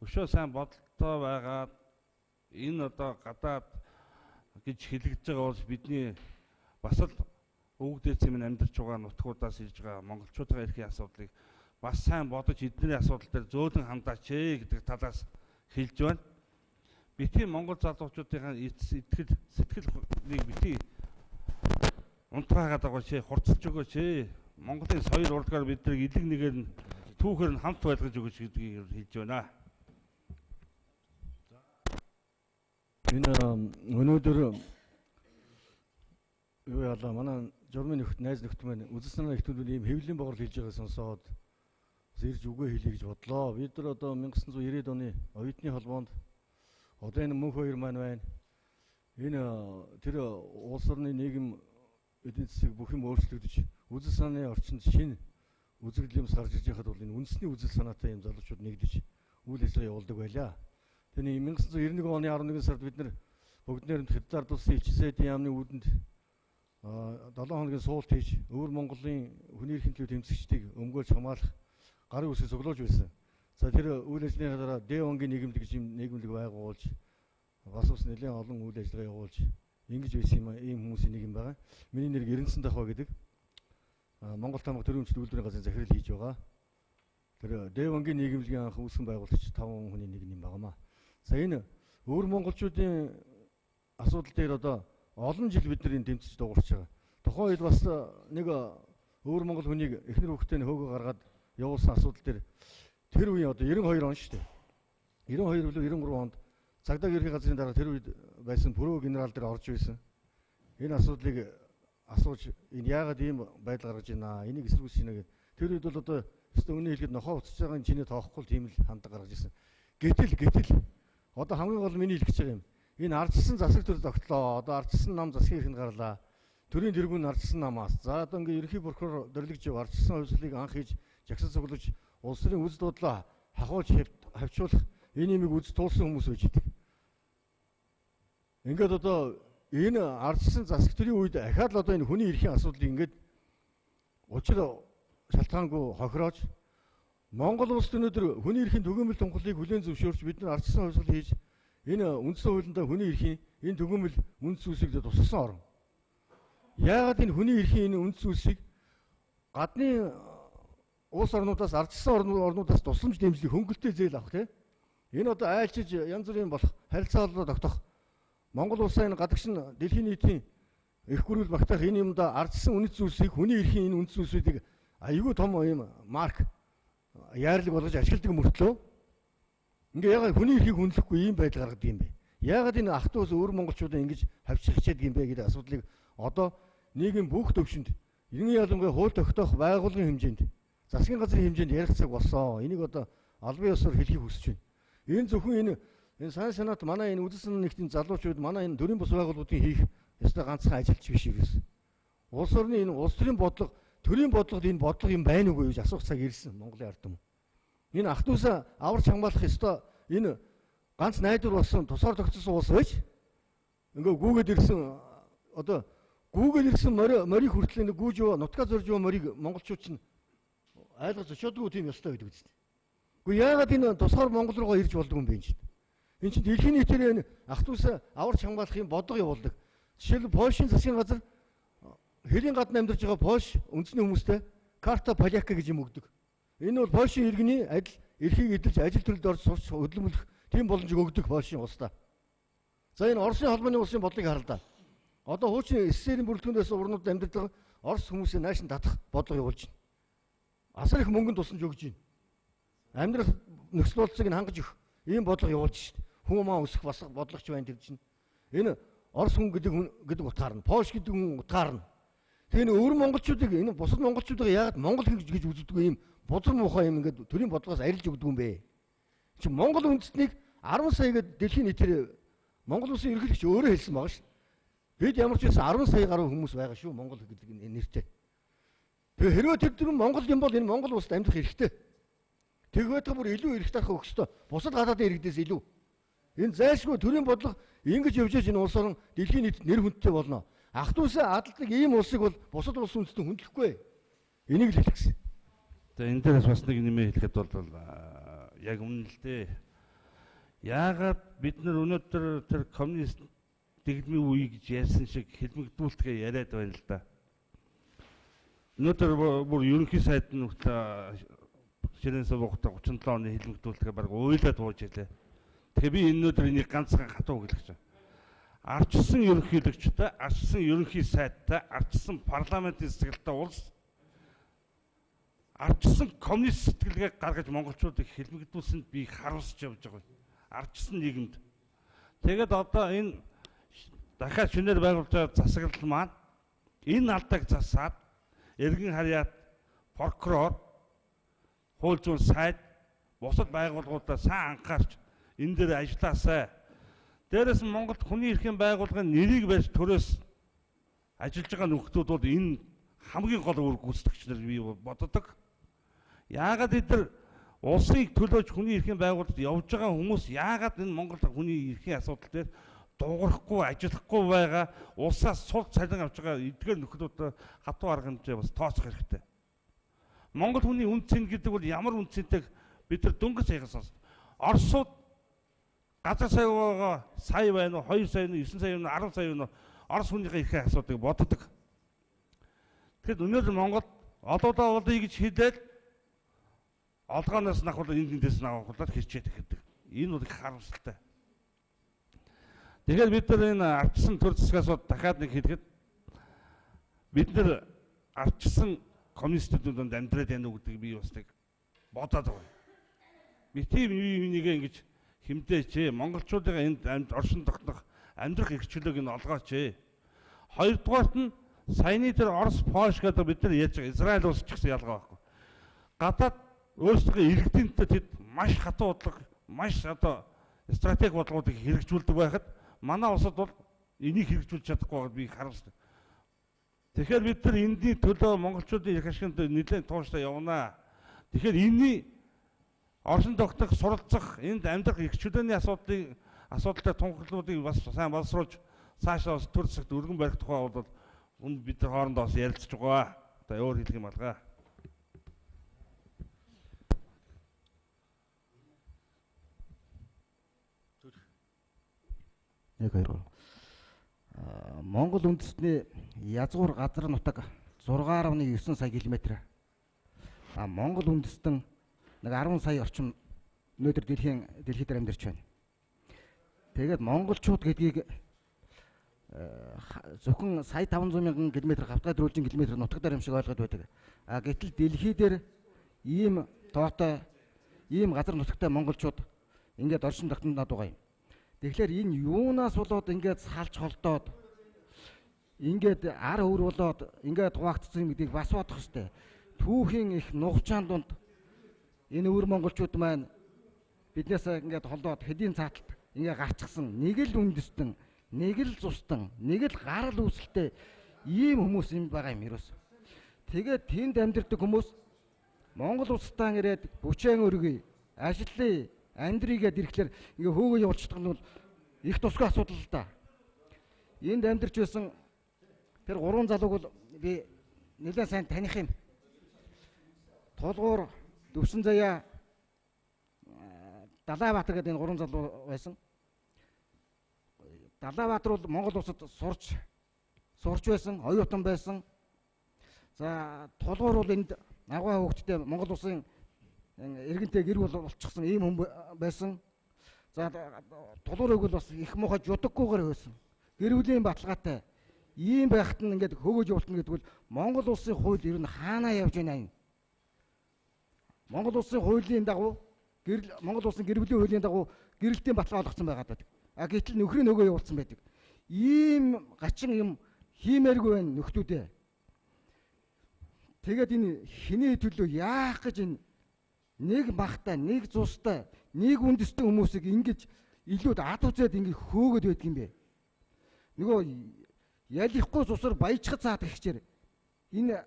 өшөө сайн бодолтой байгаад энэ одоо гадаад гэж хэлэгдэж байгаа бол бидний бас л өвгдөөс юм амьдарч байгаа нутгуудаас ирж байгаа монголчуудын эрхийн асуудлыг бас сайн бодож эдний асуудал дээр зөөлөн хандаач гэдэг талаас хэлж байна. Бити монгол залуучуудын сэтгэлийг бити унтраагаад байгаа чи хурцлж өгөөч ээ. Монголын соёл урлагаар бидний илэг нэгээр нь түүхээр нь хамт байлгаж өгөөч гэдгийг хэлж байна. Энэ өнөөдөр юу яалаа манай журмын нөхд найз нөхд маань үзэсгэлэн нэгтүүд ийм хэвлэлийн боогоор хийж байгааг сонсоод зэрж үгээ хэлье гэж бодлоо. Бид нар одоо 1990-ад оны оюутны холбоонд одоо энэ мөнх хоёр маань байна. Энэ тэр улс орны нийгэм эдийн засаг бүх юм өөрчлөгдөж үзэл санааны орчинд шинэ үзэгдэл юмс гарч иж байхад бол энэ үндэсний үзэл санаатай юм залуучууд нэгдэж үйл ажиллагаа явуулдаг байлаа. Тэний 1991 оны 11 сард бид нар бүгд нэрмд Хятад улсын ичсэдийн яамны үүдэнд 7 хоногийн суулт хийж өвөр Монголын хүний эрхийн төлөө тэмцэгчдийг өмгөөлж хамгаалах гарын үсэг цуглуулж байсан. За тэр үйл ажиллагааны дараа Д-онгийн нийгэмлэг гэж юм нийгэмлэг байгуулж бас ус нэлээд олон үйл ажиллагаа явуулж ингэж байсан юм ийм хүмүүсийн нэг юм байгаа. Миний нэр Эренцэн Дахва гэдэг. Монгол тамга төрийн өмчт үйлдвэрийн газрын захирал хийж байгаа. Тэр Дэвангийн нийгэмлэгийн анх үүсгэн байгуулагч 5 хүний нэг юм байнамаа. За энэ өвөр монголчуудын асуудал дээр одоо олон жил бид нар энэ тэмцэж дуугарч байгаа. Тухайн үед бас нэг өвөр монгол хүнийг эхнэр хүүхдээ хөөгөө гаргаад явуулсан асуудал дээр тэр үеийн одоо 92 он шүү дээ. 92 билүү 93 онд цагдаа ерхий газрын дараа тэр үед байсан Пүрөө генерал дээр орж байсан. Энэ асуудлыг асууж энэ яагаад ийм байдал гаргаж байна? Энийг эсэргүүцэж байна гэдэг. Тэр үед бол одоо өстө үнэ хэлгээд нохоо уцаж байгаа чиний тоохгүй тийм л хандлага гаргаж ирсэн. Гэтэл одоо хамгийн гол миний хэлэх гэж байгаа юм. Энэ ардчилсан засаг төр тогтлоо. Одоо ардчилсан нам засгийн эрхэнд гарлаа. Төрийн тэргүүн ардчилсан намаас. За одоо ингээ ерхий прокурор дөрлөж яв ардчилсан хувьслыг анх хийж жагсаж цуглаж улс төрийн үз дуудлаа хахуулж хавчуулах энэ юмыг үз туулсан хүмүүс байж идэг. Ингээд одоо энэ ардчилсан засаг төрийн үед ахаад л одоо энэ хүний эрхийн асуудлыг ингээд учир шалтгаангүй хохироож Монгол улсад өнөөдөр хүний эрхийн түгээмэл тунхлыг хүлээн зөвшөөрч бид нар ардчилсан хувьсгал хийж энэ үндсэн хуулиндаа хүний эрхийн энэ түгээмэл үндэс зүйлсийг тусгасан орн. Яагаад энэ хүний эрхийн энэ үндэс зүйлсийг гадны улс орнуудаас ардчилсан орнуудаас тусламж дэмжлэг хөнгөлтэй зээл авах те. Энэ одоо айлчиж янз бүрийн болох харилцаа холбоо тогтоох Монгол улсын энэ гадагшин дэлхийн нийтийн их гүрүүл багтаах энэ юмда ардчилсан үнэт зүйлсийг хүний эрхийн энэ үнэт зүйлсүүдийг аюулгүй том юм марк яарлаг болгож ашигладаг мөртлөө ингээ ягаад хүний эрхийг хүндлэхгүй ийм байдал гаргадаг юм бэ? Ягаад энэ ах トゥ ус өөр монголчуудаа ингэж хавчих хичээдэг юм бэ гэдэг асуудлыг одоо нийгэм бүх төвшөнд энэ ялангуяа хууль тогтоох байгууллагын хэмжээнд засгийн газрын хэмжээнд ярих цаг болсон. Энийг одоо албан ёсоор хэлхийг хүсэж байна. Энэ зөвхөн энэ сайн санаат манай энэ үзэл санаа нэгтийн залуучууд манай энэ төрийн бус байгууллагуудын хийх ёстой ганцхан ажилч биш юус. Улс орны энэ улс төрийн бодлого төрийн бодлогод энэ бодлого юм байна уугүй гэж асуух цаг ирсэн Монголын ард түмэн. Энэ ах トゥ усаа аварч хамгаалах ёстой энэ ганц найдвар болсон тусаар тогтсон улс байж ингээ гүүгээд ирсэн одоо гүүгээд ирсэн морийг хүртэл нэг гүүж юу нутгаа зорж юу морийг монголчууд чинь ойлгож очиодгүй тийм ёстой гэдэг үстэй. Гэхдээ яагаад энэ тусгаар Монгол руугаа ирж болдгүй юм бэ энэ чинь? Энэ чинь дэлхийн нийтээр энэ ах トゥ усаа аварч хамгаалахын бодлого явуулдаг. Жишээлбэл Польшийн засгийн газар Хэлийн гадна амьдарч байгаа Польш үндэсний хүмүүстэй карта поляка гэж юм өгдөг. Энэ бол Польшийн иргэний адил эрхийг эдэлж ажил төрөлд орж сурч хөдөлмөрлөх тийм боломжийг өгдөг Польшийн улстай. За энэ Оросын холбооны улсын бодлогыг харъя да. Одоо хуучин СССР-ийн бүрэлдэхүүнээс урнууд амьдарч байгаа Орос хүмүүсийн наашин татах бодлого явуулж байна. Асар их мөнгөнд тусламж өгж байна. Амьдрах нөхцөл байдлыг хангаж өгөх ийм бодлого явуулж шít. Хүн амаа өсөх бас бодлогоч байна тэр чинь. Энэ Орос хүн гэдэг утгаар нь, Польш гэдэг хүн утгаар нь. Тэгээ өвөр монголчуудыг энэ бусад монголчуудыг яагаад монгол гэж үздэг юм бузар муухай юм ингээд төрийн бодлогоос арилж өгдөг юм бэ? Чи монгол үндэстнийг 10 сая гэдэг дэлхийн нийтээр монгол улсын ерөнхийлөгч өөрөө хэлсэн байгаа шүү. Бид ямар ч байсан 10 сая гаруй хүмүүс байгаа шүү монгол гэдэг нэртэй. Тэгээ хэрвээ тэр дүн монгол юм бол энэ монгол улсад амьдрах хэрэгтэй. Тэгвэл бүр илүү эрх тарах өгөхөстой. Бусад гадаадын иргэдээс илүү. Энэ зайлшгүй төрийн бодлого ингэж явж энэ улс орн дэлхийн нийтэд нэр хүндтэй болно. Ах トゥ усаа адалдаг ийм улсыг бол бусад улс үндэстэн хүндлэхгүй. Энийг л хэлэх гэсэн. Тэгээ энэ дээрээс бас нэг нэмээ хэлэхэд бол яг үнэн л дээ. Яагаад бид нар өнөөдөр тэр коммунист дэгдмийн үе гэж ярьсан шиг хэлмэгдүүлтгээ яриад байна л да. Өнөөдөр бүр ерөнхий сайд нь ширэн сувгата 37 оны хэлмэгдүүлтгээ баг уйлаад бууж илээ. Тэгээ би өнөөдөр энийг ганцхан хатуу хэлэх гэж байна. Ардчилсан ерөнхийлөгчтэй, ардчилсан ерөнхий сайдтай, ардчилсан парламентын сэтгэлтэй улс ардчилсан коммунист сэтгэлгээ гаргаж монголчуудыг хэлмэгдүүлсэнд би харуулж явж байгаа. Ардчилсан нийгэмд. Тэгээд одоо энэ дахиад шинээр байгуулж байгаа засаглал маань энэ алдааг засаад эргэн харьяат прокурор, хууль зүйн сайд, бусад байгууллагуудаа сайн анхаарч энэ дээр ажилласаа. Дээрээс нь Монголд хүний эрхийн байгууллагын нэрийг барьж төрөөс ажиллаж байгаа нөхдүүд бол энэ хамгийн гол үр гүйцэтгэгч нар бий боддог. Яагаад эдгээр улсыг төлөөж хүний эрхийн байгууллагад явж байгаа хүмүүс яагаад энэ Монгол хүний эрхийн асуудал дээр дуугарахгүй, ажиллахгүй байгаа улсаас сул цалин авч байгаа эдгээр нөхдүүд хатуу арга хэмжээ бас тооцох хэрэгтэй. Монгол хүний үнцэн гэдэг бол ямар үнцэнтэйг бид нар дөнгөж саяхан сонсдог. Оросууд газар сая байна уу, 2 сая нь, 9 сая нь, 10 сая нь Орос хүнийхээ эрхийн асуудыг боддог. Тэгэхэд өнөөдөр Монгол Олоодоо бол ингэж хилээд олгооноос нь авах эндээс нь авахулаад хэрчээд ихэдэг. Энэ бол их харамсалтай. Тэгэхээр бид нар энэ ардчсан төр засгаас дахиад нэг хэлэхэд бид нар ардчсан коммунистуудад амьдраад байна уу гэдгийг би бас нэг бодоод байгаа. Би тийм нэгээ ингэж хэмдээч. Монголчуудын энд оршин тогтнох амьдрах эрхчлөөг нь олгооч. Хоёрдугаарт нь саяны тэр Орос, Польш гэдэг бид нар яаж Израиль улс ч гэсэн ялгаа байхгүй. Гадаад өөрсдөө иргэдийнтэй тэд маш хатуу бодлого, маш одоо стратеги бодлогуудыг хэрэгжүүлдэг байхад манай улсад бол энийг хэрэгжүүлж чадахгүй байгаад би харамсдаг. Тэгэхээр бид нар энэний төлөө монголчуудын эрх ашигт нэлээд тууштай явнаа. Тэгэхээр энэний оршин тогтнох, суралцах, энд амьдрах эрхчлөөний асуудалтай тунхаглуудыг бас сайн боловсруулж цаашаа бас төр засагт өргөн барих тухай бол бид нар хоорондоо бас ярилцж байгаа. Одоо өөр хэлэх юм алгаа. Нэг хоёр. Монгол үндэстний язгуур газар нутаг 6.9 сая км. Монгол үндэстэн нэг 10 сая орчим өнөөдөр дэлхий дээр амьдарч байна. Тэгээд монголчууд гэдгийг зөвхөн сая 500 мянган км хавтгай дөрвөлжин км нутагтаар юм шиг ойлгоод байдаг. Гэтэл дэлхий дээр ийм тоотой ийм газар нутагтай монголчууд ингээд оршин тогтнод байгаа юм. Тэгэхээр энэ юунаас болоод ингээд салж холдоод ингээд ар өвөр болоод ингээд хуваагдсан юм гэдгийг бас бодох хэрэгтэй. Түүхийн их нугчаан дунд энэ өвөр монголчууд маань биднээс ингээд холдоод хэдийн цааталт ингээд гарчихсан нэг л үндэстэн, нэг л зустан, нэг л гарал үүсэлтэй ийм хүмүүс юм байгаа юм ерөөс. Тэгээд тэнд амьдардаг хүмүүс Монгол улстай ирээд бүчээн өргөе, ажлын Андрийгээд ирэхлээр ингээ хөөгөө явуулчихдаг нь бол их тусгай асуудал л да. Энд амьдарч байсан тэр 3 залууг бол би нэлээд сайн таних юм. Тулгуур, Дөвсөн Заяа, Далайбаатар гэдэг энэ 3 залуу байсан. Далайбаатар бол Монгол улсад сурч байсан, оюутан байсан. За Тулгуур бол энд агуу хөвгтдээ Монгол улсын иргэнтэй гэр бүл болчихсон ийм хүн байсан. За Тулгуурыг бол бас их муухай жудаггүйгээр байсан. Гэр бүлийн баталгаатай ийм байхад нь ингээд хөгөөж явуулна гэдэг бол Монгол улсын хууль ер нь хаанаа явж байна юм. Монгол улсын хуулийн дагуу Монгол улсын гэр бүлийн хуулийн дагуу гэрэлтийн баталгаа олгоцсон байгаа даа. Гэтэл нөхрийн нөгөө явуулсан байдаг. Ийм гачин юм хиймээргүй байна нөхдүүдээ. Тэгээд энэ хэний төлөө яах гэж энэ нэг махтай, нэг зустай, нэг үндэстэн хүмүүсийг ингэж илүү ад үзээд ингэ хөөгöd байдаг юм бэ. Нөгөө ялихгүй зусар баяжхад цаад гихчээр энэ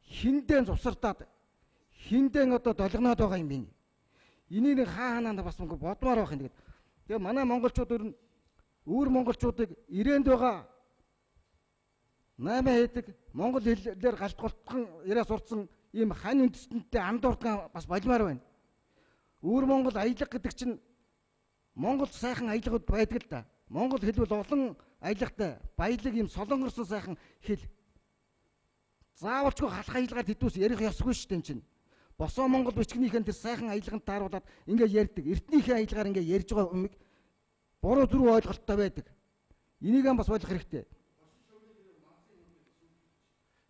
хиндэн зусардаад хиндэн одоо долгоноод байгаа юм бэ. Энийг хаанаа бас бодмоор байх юм. Тэгээ манай монголчууд ер нь өөр монголчуудыг ирээнд байгаа 8 хэдэг монгол хэлээр галтгуултхан яриа сурцсан ийм хань үндэстэнтэй андууртан бас болмоор байна. Өөр монгол аялга гэдэг чинь Монголд сайхан аялгууд байдаг л да. Монгол хэл бол олон аялгатай, баялаг ийм солонгорсон сайхан хэл. Заавалчгүй халах аялгаар тэдүүс ярих ёсгүй шүү дээ чинь. Босоо монгол бичгнийхэн тэр сайхан аялганд тааруулаад ингээ ярьдаг. Эртнийхээ аялгаар ингээ ярьж байгаа юмыг буруу зүрх ойлголттой байдаг. Энийг бас ойлгох хэрэгтэй.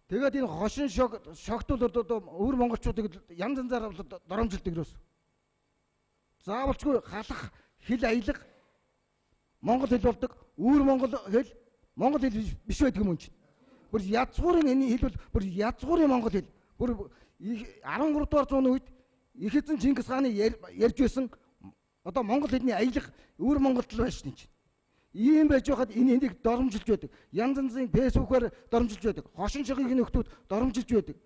Тэгээд энэ хошин шогтул өөр монголчуудыг янз янзаар доромжилдог юус. Заавалчгүй халах хэл аялга монгол хэл болдог. Өөр монгол хэл биш байдаг юм чинь. Бүр язгуурын энэ хэл бол бүр язгуурын монгол хэл. Бүр 13 дугаар зууны үед их эзэн Чингис хааны ярьж байсан одоо монгол хэлний аялга өөр монголд л байж чинь. Ийм байж байхад энийг доромжилж байдаг. Янз янзын фэйсбүүкээр доромжилж байдаг. Хошин шогийн нөхдүүд доромжилж байдаг.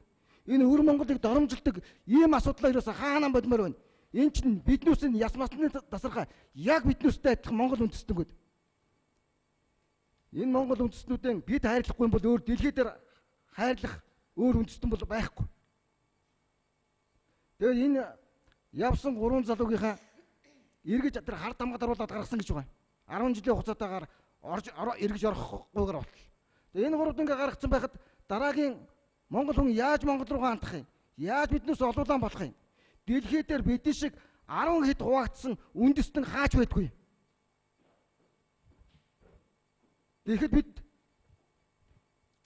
Энэ өр Монголыг доромжилдаг ийм асуудал ерөөс хаанаа бодмоор байна. Энэ чинь биднээс нь ясмасны тасархай яг биднээстэй адилхан монгол үндэстэнүүд. Энэ монгол үндэстнүүдэн бид хайрлахгүй бол өөр дэлхий дээр хайрлах өөр үндэстэн бол байхгүй. Тэгээд энэ явсан 3 залуугийнхаа эргэж тэр хард хамгаалаад харуулад гаргасан гэж байгаа. 10 жилийн хугацаатаагаар эргэж орохгүйгээр болтол. Тэгээ энэ гурав ингээ гаргацсан байхад дараагийн Монгол хүн яаж Монгол руугаа хандах юм? Яаж биднээс олуулан болох юм? Дэлхий дээр бидний шиг 10 хэд хуваагдсан үндэстэн хаач байдгүй. Тэгэхэд бид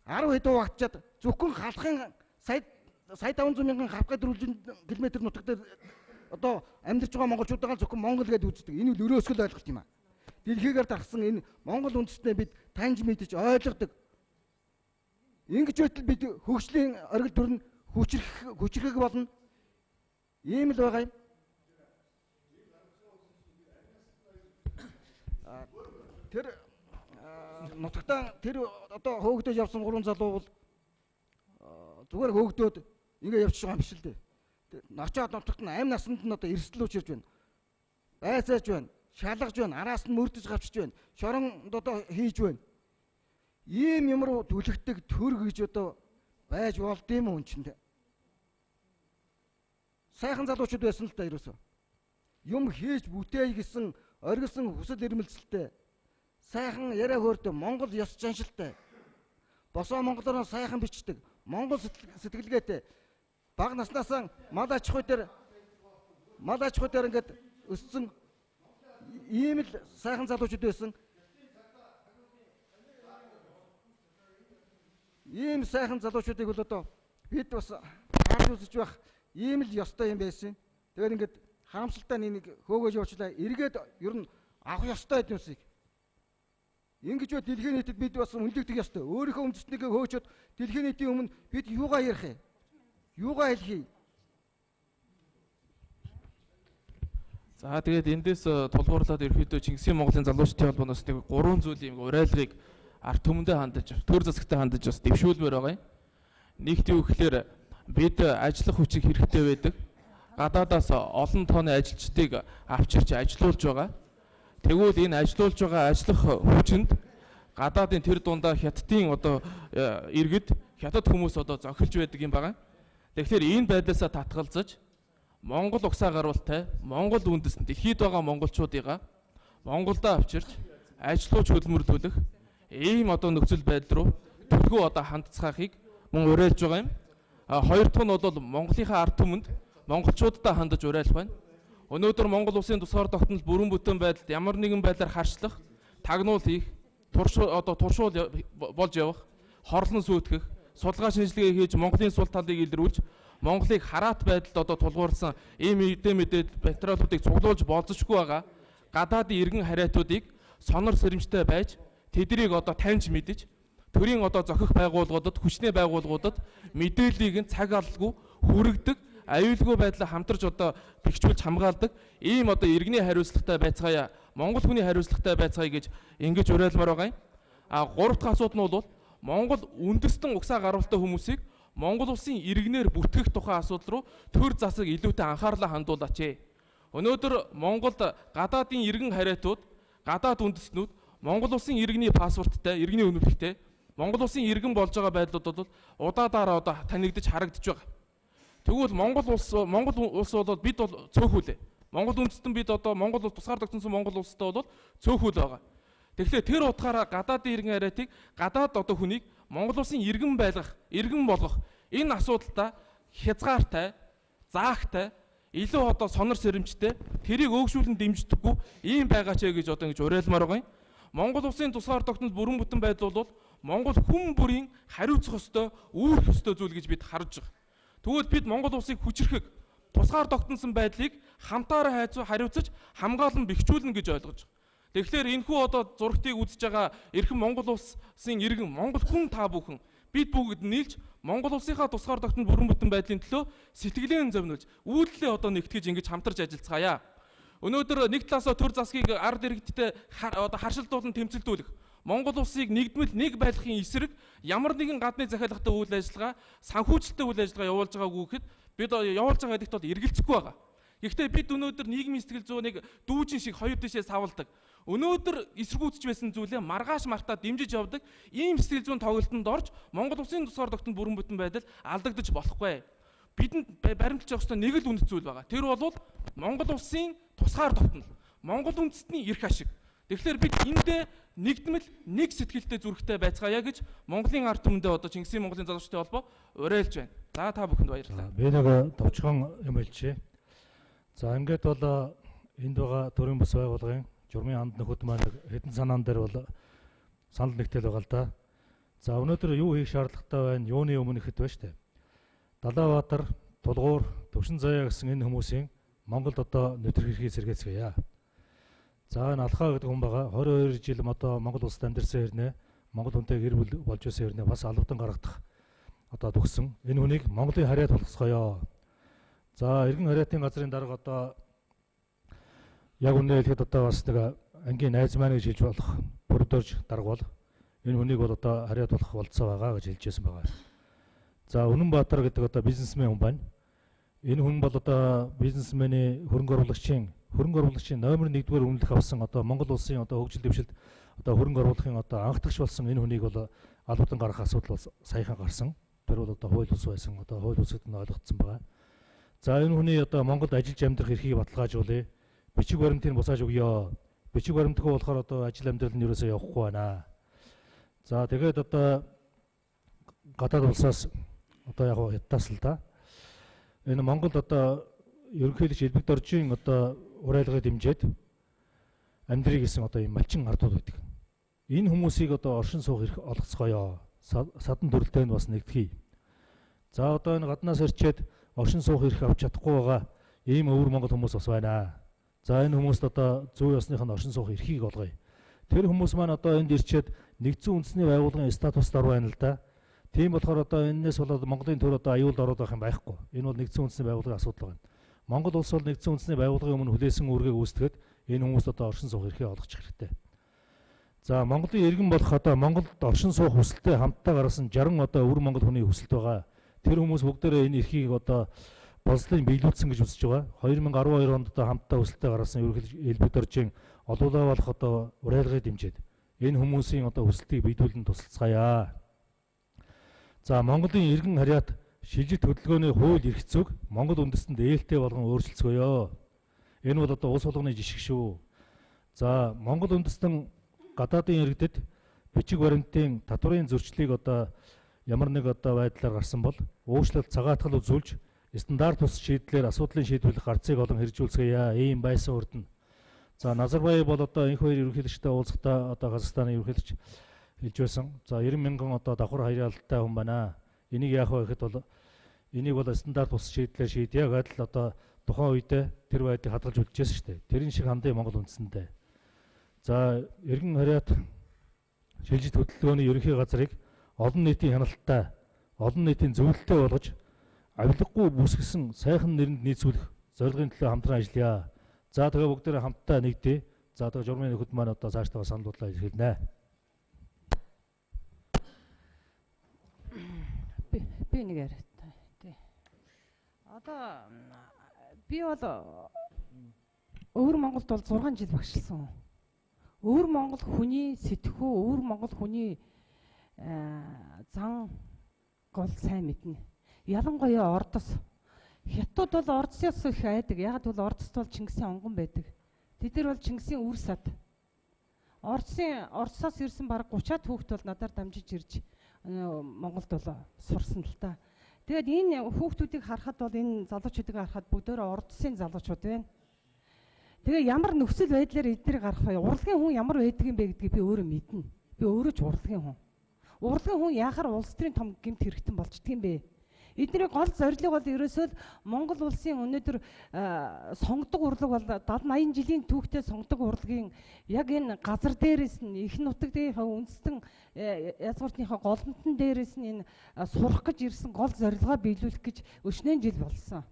10 хэд хуваагдчаад зөвхөн халахын сая 500 мянган хавхад км нутаг дээр одоо амьдарч байгаа монголчуудаа зөвхөн Монгол гэдээ үздэг. Энэ үл өрөөсгөл ойлголт юм аа. Дэлхийгээр дарсан энэ Монгол үндэстнээ бид таньж мэдэж ойлгодог. Ингэж байтал бид хөгжлийн оргил төрн хүчрэх болно. Ийм л байгаа юм. Тэр нутагтаа тэр одоо хөөгдөж явсан 3 залуу бол зүгээр хөөгдөөд ингэ явчих байгаа юм биш л дээ. Очоод нутагт нь 8 наснд нь одоо эрсдэл учирж байна. Байцааж байна. Шалгаж байна. Араас нь мөрдөж гавчж байна. Шоронд одоо хийж байна. Ийм юм руу түлхдэг төр гэж одоо байж болд юм уу энэ. Сайхан залуучууд байсан л да ерөөсөө. Юм хийж бүтээе гэсэн оргилсон хүсэл эрмэлзэлтэй. Сайхан яриа хөөртэй Монгол ёс заншилтай. Босоо монголоор сайхан бичдэг. Монгол сэтгэлгээтэй. Бага наснаасаа мал аж ахуй дээр ингээд өссөн ийм л сайхан залуучууд байсан. Ийм сайхан залуучуудыг бол одоо бид бас хааж үзэж байх ийм л ёстой юм байсан. Тэгээд ингээд харамсалтай нэг хөөгөөж явуулчлаа. Эргээд ер нь авах ёстой юмсыг. Ингэж бай дэлхийн нийтэд бид бас үнэлэгдэх ёстой. Өөрийнхөө үндэстнийгээ хөөчөөд дэлхийн нийтийн өмнө бид юугаа ярих юм? Юугаа хэлхий? За тэгээд эндээс тулгуурлаад ерөөхдөө Чингисийн Монголын залуучдын холбооноос нэг 3 зүйлийн уриалгыг ард түмэндээ хандаж, төр засагтай хандаж бас дэвшүүлмээр байгаа юм. Нэгт юу гэхээр бид ажиллах хүчийг хэрэгтэй байдаг. Гадаадаас олон тооны ажилчдыг авчирч ажилуулж байгаа. Тэгвэл энэ ажилуулж байгаа ажиллах хүчинд гадаадын тэр дундаа хятадын одоо иргэд хятад хүмүүс одоо зохилж байдаг юм байна. Тэгэхээр энэ байдлаасаа татгалзаж Монгол угсаа гаруултай Монгол үндэс дэлхийд байгаа монголчуудыгаа Монголдо авчирч ажилууч хөдөлмөрлүүлэх ийм одоо нөхцөл байдал руу төлгөө одоо хандцгаахыг мөн уриалж байгаа юм. Хоёр дахь нь бол Монголынхаа ард түмэнд монголчуудаа хандаж уриалах байна. Өнөөдөр Монгол улсын тусгаар тогтнол бүрэн бүтэн байдалд ямар нэгэн байдлаар харьцлах, тагнуул хийх, туршуул болж явах, хорлон сүйтгэх, судалгаа шинжилгээ хийж Монголын сул талыг илрүүлж, Монголыг хараат байдалд одоо тулгуурласан ийм мэдээ материалуудыг цуглуулж болзошгүй байгаа гадаадын иргэн хариатуудыг сонор сэрэмжтэй байж тэднийг одоо таньж мэдэж төрийн одоо зохих байгууллагуудад, хүчний байгууллагуудад мэдээллийг нь цаг алдалгүй хүргэдэг, аюулгүй байдлаа хамтарч одоо бэхжүүлж хамгаалдаг ийм одоо иргэний хариуцлагатай байцгаая, Монгол хүний хариуцлагатай байцгаая гэж ингэж уриалмаар байгаа юм. Гурав дахь асуудал нь бол Монгол үндэстэн угсаа гаруултай хүмүүсийг Монгол улсын иргэнээр бүтгэх тухай асуудал руу төр засаг илүүтэй анхаарлаа хандуулаач. Өнөөдөр Монголд гадаадын иргэн хариатууд, гадаад үндэстнүүд Монгол улсын иргэний паспорттай, иргэний үнэлгээтэй Монгол улсын иргэн болж байгаа байдлууд бол удаадаараа одоо танигдж харагдаж байгаа. Тэгвэл Монгол улс бол бид бол цөөхүүлээ. Монгол үндэстэн бид одоо Монгол улс тусгаар тогтсон Монгол улстай бол цөөхүүл байгаа. Тэгэхээр тэр утгаараа гадаадын иргэн хариатыг гадаад одоо хүнийг Монгол улсын иргэн болгох энэ асуудалтай хязгаартай, заагтай, илүү одоо сонор сэрэмжтэй тэрийг өөгшүүлэн дэмждэггүй ийм байгаач гэж одоо ингэж уриалмаар байгаа юм. Монгол улсын тусгаар тогтнол бүрэн бүтэн байдал бол Монгол хүн бүрийн хариуцах ёстой, үүрэх ёстой зүйл гэж бид харж байгаа. Тэгвэл бид Монгол улсыг хүчрэхэг тусгаар тогтносон байдлыг хамтаараа хариуцаж хамгаалан бэхжүүлнэ гэж ойлгож байгаа. Тэгэхээр энэхүү одоо зургтыг үзэж байгаа эрхэм Монгол улсын иргэн, Монгол хүн та бүхэн бид бүгд нийлж Монгол улсынхаа тусгаар тогтнол бүрэн бүтэн байдлын төлөө сэтгэлээ зовниулж, үйлдэлээ одоо нэгтгэж ингэж хамтарч ажиллацгаая. Өнөөдөр нэг талаасаа төр засгийг ард иргэдтэй одоо харшилтуулан тэмцэлдүүлэх, Монгол улсыг нэгдмэл нэг байдлахын эсрэг ямар нэгэн гадны захиалгатай үйл ажиллагаа, санхүүжилттэй үйл ажиллагаа явуулж байгаагүй гэхэд бид явуулж байгаа гэдэгт бол эргэлзэхгүй байгаа. Гэхдээ бид өнөөдөр нийгмийн сэтгэл зүйн дүүжин шиг хоёр тишээ савладаг. Өнөөдөр эсэргүүцэж байсан зүйлээ маргааш мартаа дэмжиж явдаг ийм сэтгэл зүйн тоглолтод орж Монгол улсын тусгаар тогтнол бүрэн бүтэн байдал алдагдаж болохгүй. Бидэнд баримталж явах ёстой нэг л үнэт зүйл байгаа. Тэр бол Монгол улсын тусгаар тогтнол, Монгол үндэстний эрх ашиг. Тэгэхээр бид эндээ нэгдмэл нэг сэтгэлтэй зүрхтэй байцгаая гэж Монголын ард түмэндээ одоо Чингисийн Монголын залуучуудын холбоо уриалж байна. За та бүхэнд баярлалаа. Би нэг товчхон юм хэлчихье. За ингээд бол энд байгаа төрийн бас байгууллагын журмын анд нөхөд маань хэдэн санаан дээр бол санал нэгтэл байгаа л да. За өнөөдөр юу хийх шаардлагатай байна? Юуны өмнө ихэд байна штэ. Далаабаатар, Тулгуур, Төвшин Заяа гэсэн энэ хүмүүсийн Монголд одоо нэвтрэх эрхийг сэргээцгээе. За энэ Алхаа гэдэг хүн байгаа. 22 жил одоо Монгол улсад амьдарсан хэрнээ Монгол хүнтэй гэр бүл болж байсан хэрнээ бас албадан гаргадах одоо төгссөн. Энэ хүнийг Монголын харьяат болгоцгоё. За эргэн харьяатын газрын дарга одоо яг үнэ хэлэхэд одоо бас нэг ангийн найз маань гэж хэлж болох бүрдөрж дарга бол энэ хүнийг бол одоо харьяат болох болцоо байгаа гэж хэлжсэн байгаа. За Үнэнбаатар гэдэг одоо бизнесмен хүн байна. Энэ хүн бол одоо бизнесменийн хөрөнгө оруулагчийн номер 1-р үнэлэх авсан одоо Монгол улсын одоо хөгжил дэвшилт одоо хөрөнгө оруулахын одоо анхдагч болсон энэ хүнийг бол албадан гаргах асуудал бол саяхан гарсан. Тэр бол одоо хууль ус байсан одоо хууль усад нь ойлгогдсон байгаа. За энэ хүний одоо Монголд ажиллаж амьдрах эрхийг баталгаажуулъя. Бичиг баримтыг бусааж өгье. Бичиг баримтгүй болохоор одоо ажил амьдрал нь ерөөсөө явахгүй байна. За тэгээд одоо гадаад улсаас одоо яг хятадаас л да. Энэ Монголд одоо ерөнхийлөгч Элбэг Доржийн одоо уриалгыг дэмжиж амьдрий гэсэн одоо юм малчин ардууд байдаг. Энэ хүмүүсийг одоо оршин суух эрх олгоцгоё. Садан төрөлтэй нь бас нэгдэхий. За одоо энэ гаднаас ирчээд оршин суух эрх авч чадахгүй байгаа ийм өвөр Монгол хүмүүс бас байна. За энэ хүмүүст одоо зүй ёсных нь оршин суух эрхийг олгоё. Тэр хүмүүс маань одоо энд ирчээд нэгдсэн үндэсний байгууллагын статуст ор байна л да. Тийм болохоор одоо энэс болоод Монголын төр одоо аюулд ороод байх юм байхгүй. Энэ бол нэгдсэн үндэсний байгууллагын асуудал байна. Монгол улс бол нэгдсэн үндэсний байгууллагын өмнө хүлээсэн үүргийг үүсгэхэд энэ хүмүүст одоо оршин суух эрхийг олгочих хэрэгтэй. За Монголын иргэн болох одоо Монголд оршин суух хүсэлтэд хамтдаа гаргасан 60 одоо өвөр Монгол хүний хүсэлт байгаа. Тэр хүмүүс бүгдээрээ энэ эрхийг одоо боловсролыг биелүүлсэн гэж үзэж байгаа. 2012 онд одоо хамтдаа хүсэлтэд гаргасан ерөнхийлөгч Элбэг Доржийн олуулаа болох одоо уриалгыг дэмжиж энэ хүмүүсийн одоо хүсэлтийг биелүүлэн тусалцгаая. За Монголын иргэн харьяат шилжих хөдөлгөөний хууль эрх зүйг Монгол үндэстэнд ээлтэй болгон өөрчлөлцгөөё. Энэ бол одоо улс болгоны жишг шүү. За Монгол үндэстэн гадаадын иргэдэд бичиг баримтын татврын зөрчлийг одоо ямар нэг одоо байдлаар гарсан бол уучлалт цагаатгал үзүүлж стандарт ус шийдлээр асуудлын шийдвэрлэх гарцыг олон хэрэгжүүлцгээе. Ийм байсан урд нь. За Назарбаев бол одоо энэ хоёр ерөнхийлөгчтэй уулзахдаа одоо Казахстаны ерөнхийлөгч хэлж байсан. За 90 мянган одоо давхар хаяалтай хүн байна. Энийг яах вэ гэхэд бол энийг бол стандарт ус шийдлээр шийдъя гэдэл одоо тухайн үедээ тэр байдлыг хадгалж үлдчихсэн шүү дээ. Тэрийн шиг хандаа Монгол үндэстэндээ. За иргэн харьяат шилжит хөдөлгөөний ерөнхий газрыг олон нийтийн хяналттай, олон нийтийн зөвлөлтөй болгож авилгагүй бүсгсэн сайхан нэрэнд нийцүүлэх зорилгын төлөө хамтран ажиллая. За тэгээ бүгдээрээ хамтдаа нэгдээ. За тэгээ журмын нөхөд маань одоо цаашдаа санал бодлоо хэлнэ. Би нэг яриа. Тий. Одоо би бол өвөр Монголд бол 6 жил багшилсан. Өвөр Монгол хүний сэтгхүү, өвөр Монгол хүний зан гол сайн мэднэ. Ялангуяа Ордос. Хятад бол Ордосоос их айдаг. Яг бол Ордост бол Чингисийн онгон байдаг. Тэд нар бол Чингисийн үр сад. Ордосоос ирсэн бараг 30-аад хүүхэд бол надаар дамжиж ирж Монголд бол сурсан л та. Тэгээд энэ хүүхдүүдийг харахад бол энэ залуучуудыг харахад бүгдөө Ордосын залуучууд байна. Тэгээ ямар нөхцөл байдлаар эднийг гарах вэ? Урлагийн хүн ямар байдаг юм бэ гэдгийг би өөрөө мэднэ. Би өөрөө ч урлагийн хүн. Урлагийн хүн яхаар улс төрийн том гэмт хэрэгтэн болчдөг юм бэ? Эдний гол зорилго бол ерөөсөө Монгол улсын өнөөдөр сонгодог урлаг бол 70-80 жилийн түүхтэй сонгодог урлагийн яг энэ газар дээрээс нь их нутагийнхаа үндэстэн язгууртныхаа голомтон дээрээс нь энэ сурах гэж ирсэн гол зорилгоо биелүүлэх гэж өчнөө жил болсон.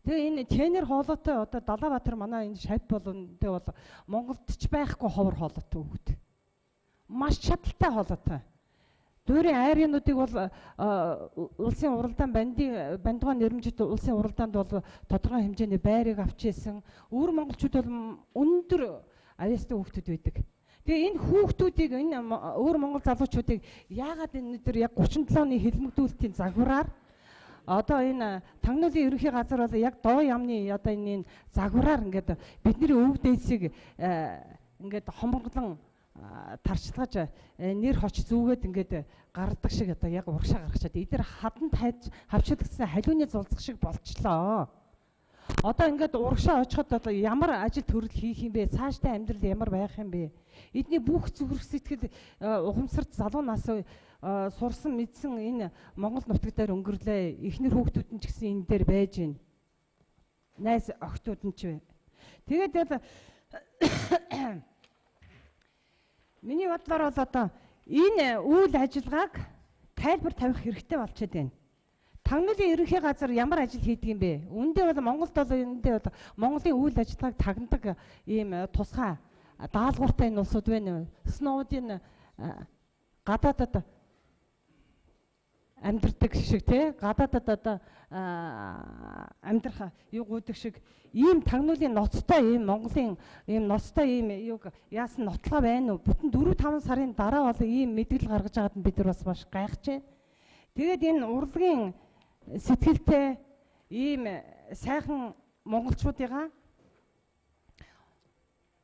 Тэгээ энэ тенер хоолойтой одоо Далаабаатар манай энэ шав болонтэй бол Монголд ч байхгүй ховор хоолойтой өгд. Маш чадaltaй хоолойтой. Дүүрийн айрынуудыг бол улсын уралдаан бандгаа нэрмжит улсын уралдаанд бол тодорхой хэмжээний байрыг авч ийсэн. Өвөр монголчууд бол өндөр авьяастай хүүхдүүд байдаг. Тэгээ энэ хүүхдүүдийг энэ өвөр монгол залуучуудыг яагаад өнөөдөр яг 37 оны хэлмэгдүүлэлтийн загвараар одоо энэ тагнуулын ерөнхий газар бол яг доо ямны одоо энэ загвараар ингээд бидний өвөг дээдсийг ингээд хомглон тарчлагаж нэр хоч зүүгээд ингээд гардаг шиг одоо яг урагшаа гаргачаад эдгээр хаданд хавчилдсан халиуны зулцах шиг болчлоо. Одоо ингээд урагшаа очиход одоо ямар ажил төрөл хийх юм бэ? Цаашдаа амьдрал ямар байх юм бэ? Эдний бүх зүрх сэтгэл ухамсарт залуу нас сурсан мэдсэн энэ Монгол нутаг дээр өнгөрлөө. Эхнэр хүүхдүүд нь ч гэсэн энэ дээр байж байна. Найз охтууд нь ч вэ. Тэгээд миний бодлоор бол одоо энэ үйл ажиллагааг тайлбар тавих хэрэгтэй болчиход байна. Тагнуулын ерөнхий газар ямар ажил хийдэг юм бэ? Үндэ бол Монголд бол эндээ бол Монголын үйл ажиллагааг тагнадаг ийм тусгай даалгавартай энэ улсууд байна. Сноудын гадаадад амьдрдаг шиг тий гадаадад одоо амьдрах юу гүйдэг шиг ийм тагнуулын ноцтой ийм Монголын ийм ноцтой ийм юг яасан нотлого байна уу? Бүтэн 4-5 сарын дараа бол ийм мэдээлэл гаргаж байгаад бид нар бас маш гайхаж байна. Тэгээд энэ урлагийн сэтгэлтэй ийм сайхан монголчуудыгаа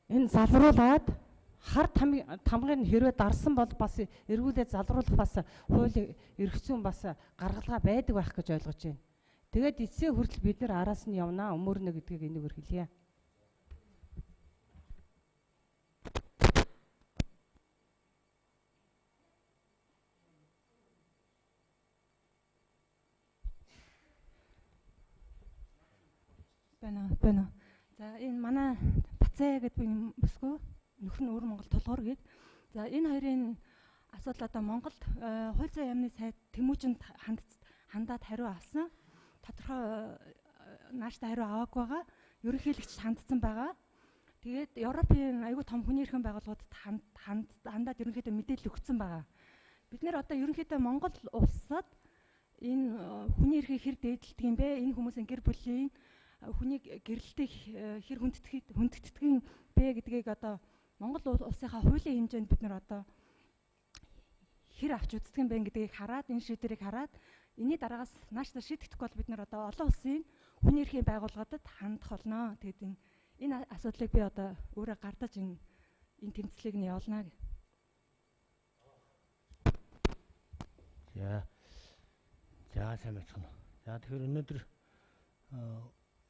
энэ залруулад хар тамгын хэрвээ дарсан бол бас эргүүлээ залруулах бас хуулийн эрх зүйн бас гаргалгаа байдаг байх гэж ойлгож байна. Тэгээд эцсийн хүртэл бид нар араас нь явнаа өмөрнө гэдгийг энэгээр хэлье. Бэнэ. За энэ манай Бацаа гэдэг юм өсгөө нөхөр нь Өвөр Монгол тулгуур гээд. За энэ хоёрын асуудал одоо Монголд хууль зүйн яамны сайд Тэмүүжинд хандаад хариу авсан. Тодорхой нааштай хариу аваагүй байгаа. Ерөнхийлөгч хандсан байгаа. Тэгээд Европын аюул том хүний эрхийн байгууллагуудад хандаад ерөнхийдөө мэдээлэл өгсөн байгаа. Бид нэр одоо ерөнхийдөө Монгол улсад энэ хүний эрхийг хэр дээдэлдэг юм бэ? Энэ хүмүүсийн гэр бүлийн хүний гэрэлтийг хэр хүндэтдэг юм бэ гэдгийг одоо Монгол улсынхаа хуулийн хэмжээнд бид нар одоо хэр авч үздэг юм бэ гэдгийг хараад энэ шийдвэрийг хараад энэний дараагаас нааштай шийдэхгүй бол бид нар одоо олон улсын хүний эрхийн байгууллагуудад хандах болно. Тэгээд энэ асуудлыг би одоо өөрөө гардаж энэ тэмцлийг нь явуулна. За сайн байна. За тэгэхээр өнөөдөр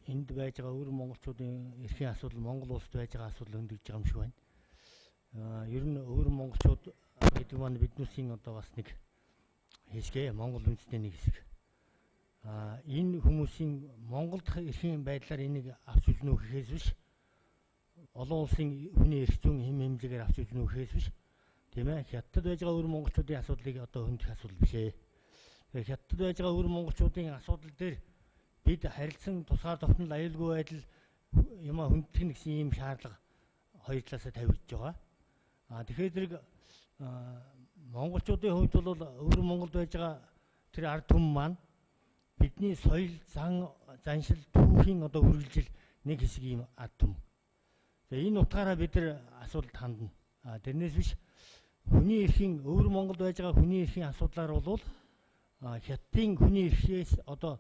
энд байж байгаа өвөр монголчуудын эрхийн асуудал Монгол улсад байж байгаа асуудал өндөгж байгаа юм шиг байна. Ер нь өвөр монголчууд гэдэг маань биднүүсийн одоо бас нэг хэсгээ Монгол үндэстний нэг хэсэг. Энэ хүмүүсийн Монголд эрхийн байдлаар энийг авч үзнэ үү гэхээс биш олон улсын хүний эрх зүйн хэм хэмжээгээр авч үзнэ үү гэхээс биш тийм ээ хятад байж байгаа өвөр монголчуудын асуудлыг одоо хөндөх асуудал биш ээ. Хятад байж байгаа өвөр монголчуудын асуудал дээр бид харилцан тусгаар тогтнол аюулгүй байдал юмаа хүндэх гэсэн ийм шаардлага хоёр талаасаа тавигдж байгаа. Тэгэхээр зэрэг монголчуудын хувьд бол өвөр Монголд байж байгаа тэр ард түмэн маань бидний соёл, заншил, түүхийн одоо үргэлжил нэг хэсэг ийм ард түмэн. За энэ утгаараа бид нар асуудалд хандна. Тэрнээс биш хүний эрхийн өвөр Монголд байж байгаа хүний эрхийн асуудлаар бол хятадын хүний эрхээс одоо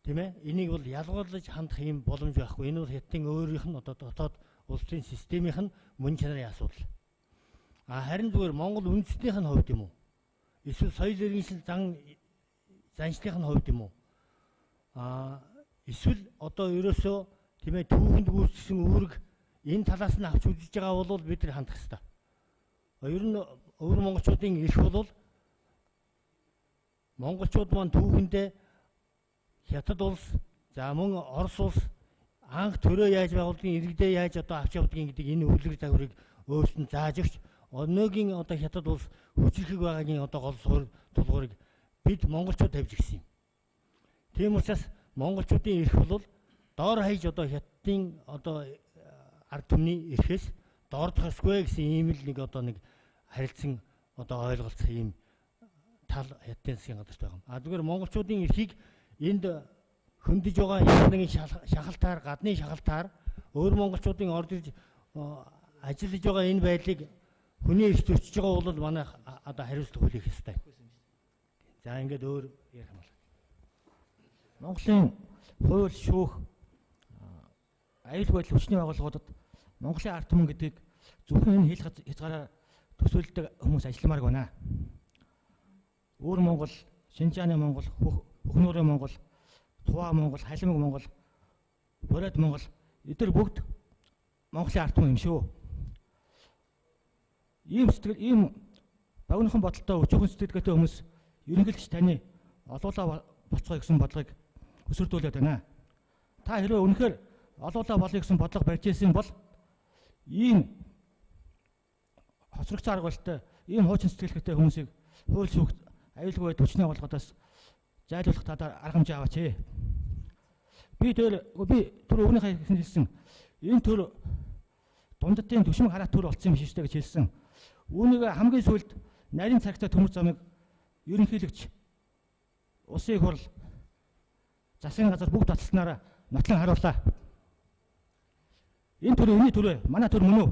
тийм ээ энийг бол ялгуулж хандах юм боломж байхгүй. Энэ бол хятадын өөрийнх нь одоо дотоод улсын системийнх нь мөн чанарын асуудал. Харин зүгээр Монгол үндэстнийх нь хувьд юм уу? Эсвэл соёл иргэншил заншлих нь хувьд юм уу? Эсвэл одоо ерөөсөө тийм ээ түүхэнд гүйцэтгэсэн үүрэг энэ талаас нь авч үзэж байгаа бол бид нар хандах хэрэгтэй. Ер нь өвөр монголчуудын эрх бол монголчууд маань түүхэндээ Хятад улс, за мөн Орос улс анх төрөө яаж байгуулдгийг, иргэдээ яаж одоо авч явдгийг гэдэг энэ үлгэр загварыг өөрсдөнд зааж өгч өнөөгийн одоо Хятад улс хүчрхэг байгаагийн одоо гол суурь тулгуурыг бид монголчууд тавьж гисэн юм. Тийм учраас монголчуудын эрх бол доор хаяж одоо Хятадын одоо ард түмний эрхээс доордох ёсгүй гэсэн ийм л нэг одоо нэг харилцан одоо ойлголцох ийм тал Хятадын засгийн газарт байгаа. Зүгээр монголчуудын эрхийг энд хөндөж байгаа ямар нэгэн шахалтаар, гадны шахалтаар өөр монголчуудын орж ирж ажиллаж байгаа энэ байдлыг хүний эрх зөрчиж байгаа бол манай одоо хариуцлага хүлээх ёстой. За ингээд өөр ярих юм байна. Монголын хууль шүүх аюулгүй байдал хүчний байгууллагуудад Монголын ард түмэн гэдгийг зөвхөн энэ хил хязгаараар төсөөлдөг хүмүүс ажилламаар байна. Өөр Монгол, Шинжааны Монгол, Хөхнүүрийн Монгол, Хуваа Монгол, Халимаг Монгол, Бороод Монгол эдгээр бүгд Монголын ард түмэн юм шүү. Ийм багныхан бодолтой өчүүхэн сэтгэлгээтэй хүмүүс ерөнхийдөө таны олуулаа болцгоо гэсэн бодлогыг өсвөрдүүлээд байна. Та хэрвээ үнэхээр олуулаа болъё гэсэн бодлого барьж ирсэн бол ийм хоцрогч аргалтай ийм хуучин сэтгэлгээтэй хүмүүсийг хууль шүүгт аюулгүй төвчний болгодоос зайлуулах тадаар арга хэмжээ аваач. Би түр өвнийхээ хэлсэн энэ төр дундтын төшмөг хараат төр болсон юм шиштэй гэж хэлсэн. Үүнийг хамгийн сүүлд нарийн цагтаа төмөр замыг ерөнхийлөгч улсын хурал засгийн газар бүгд баталснараа нотлон харууллаа. Энэ төр миний төр манай төр мөн үү?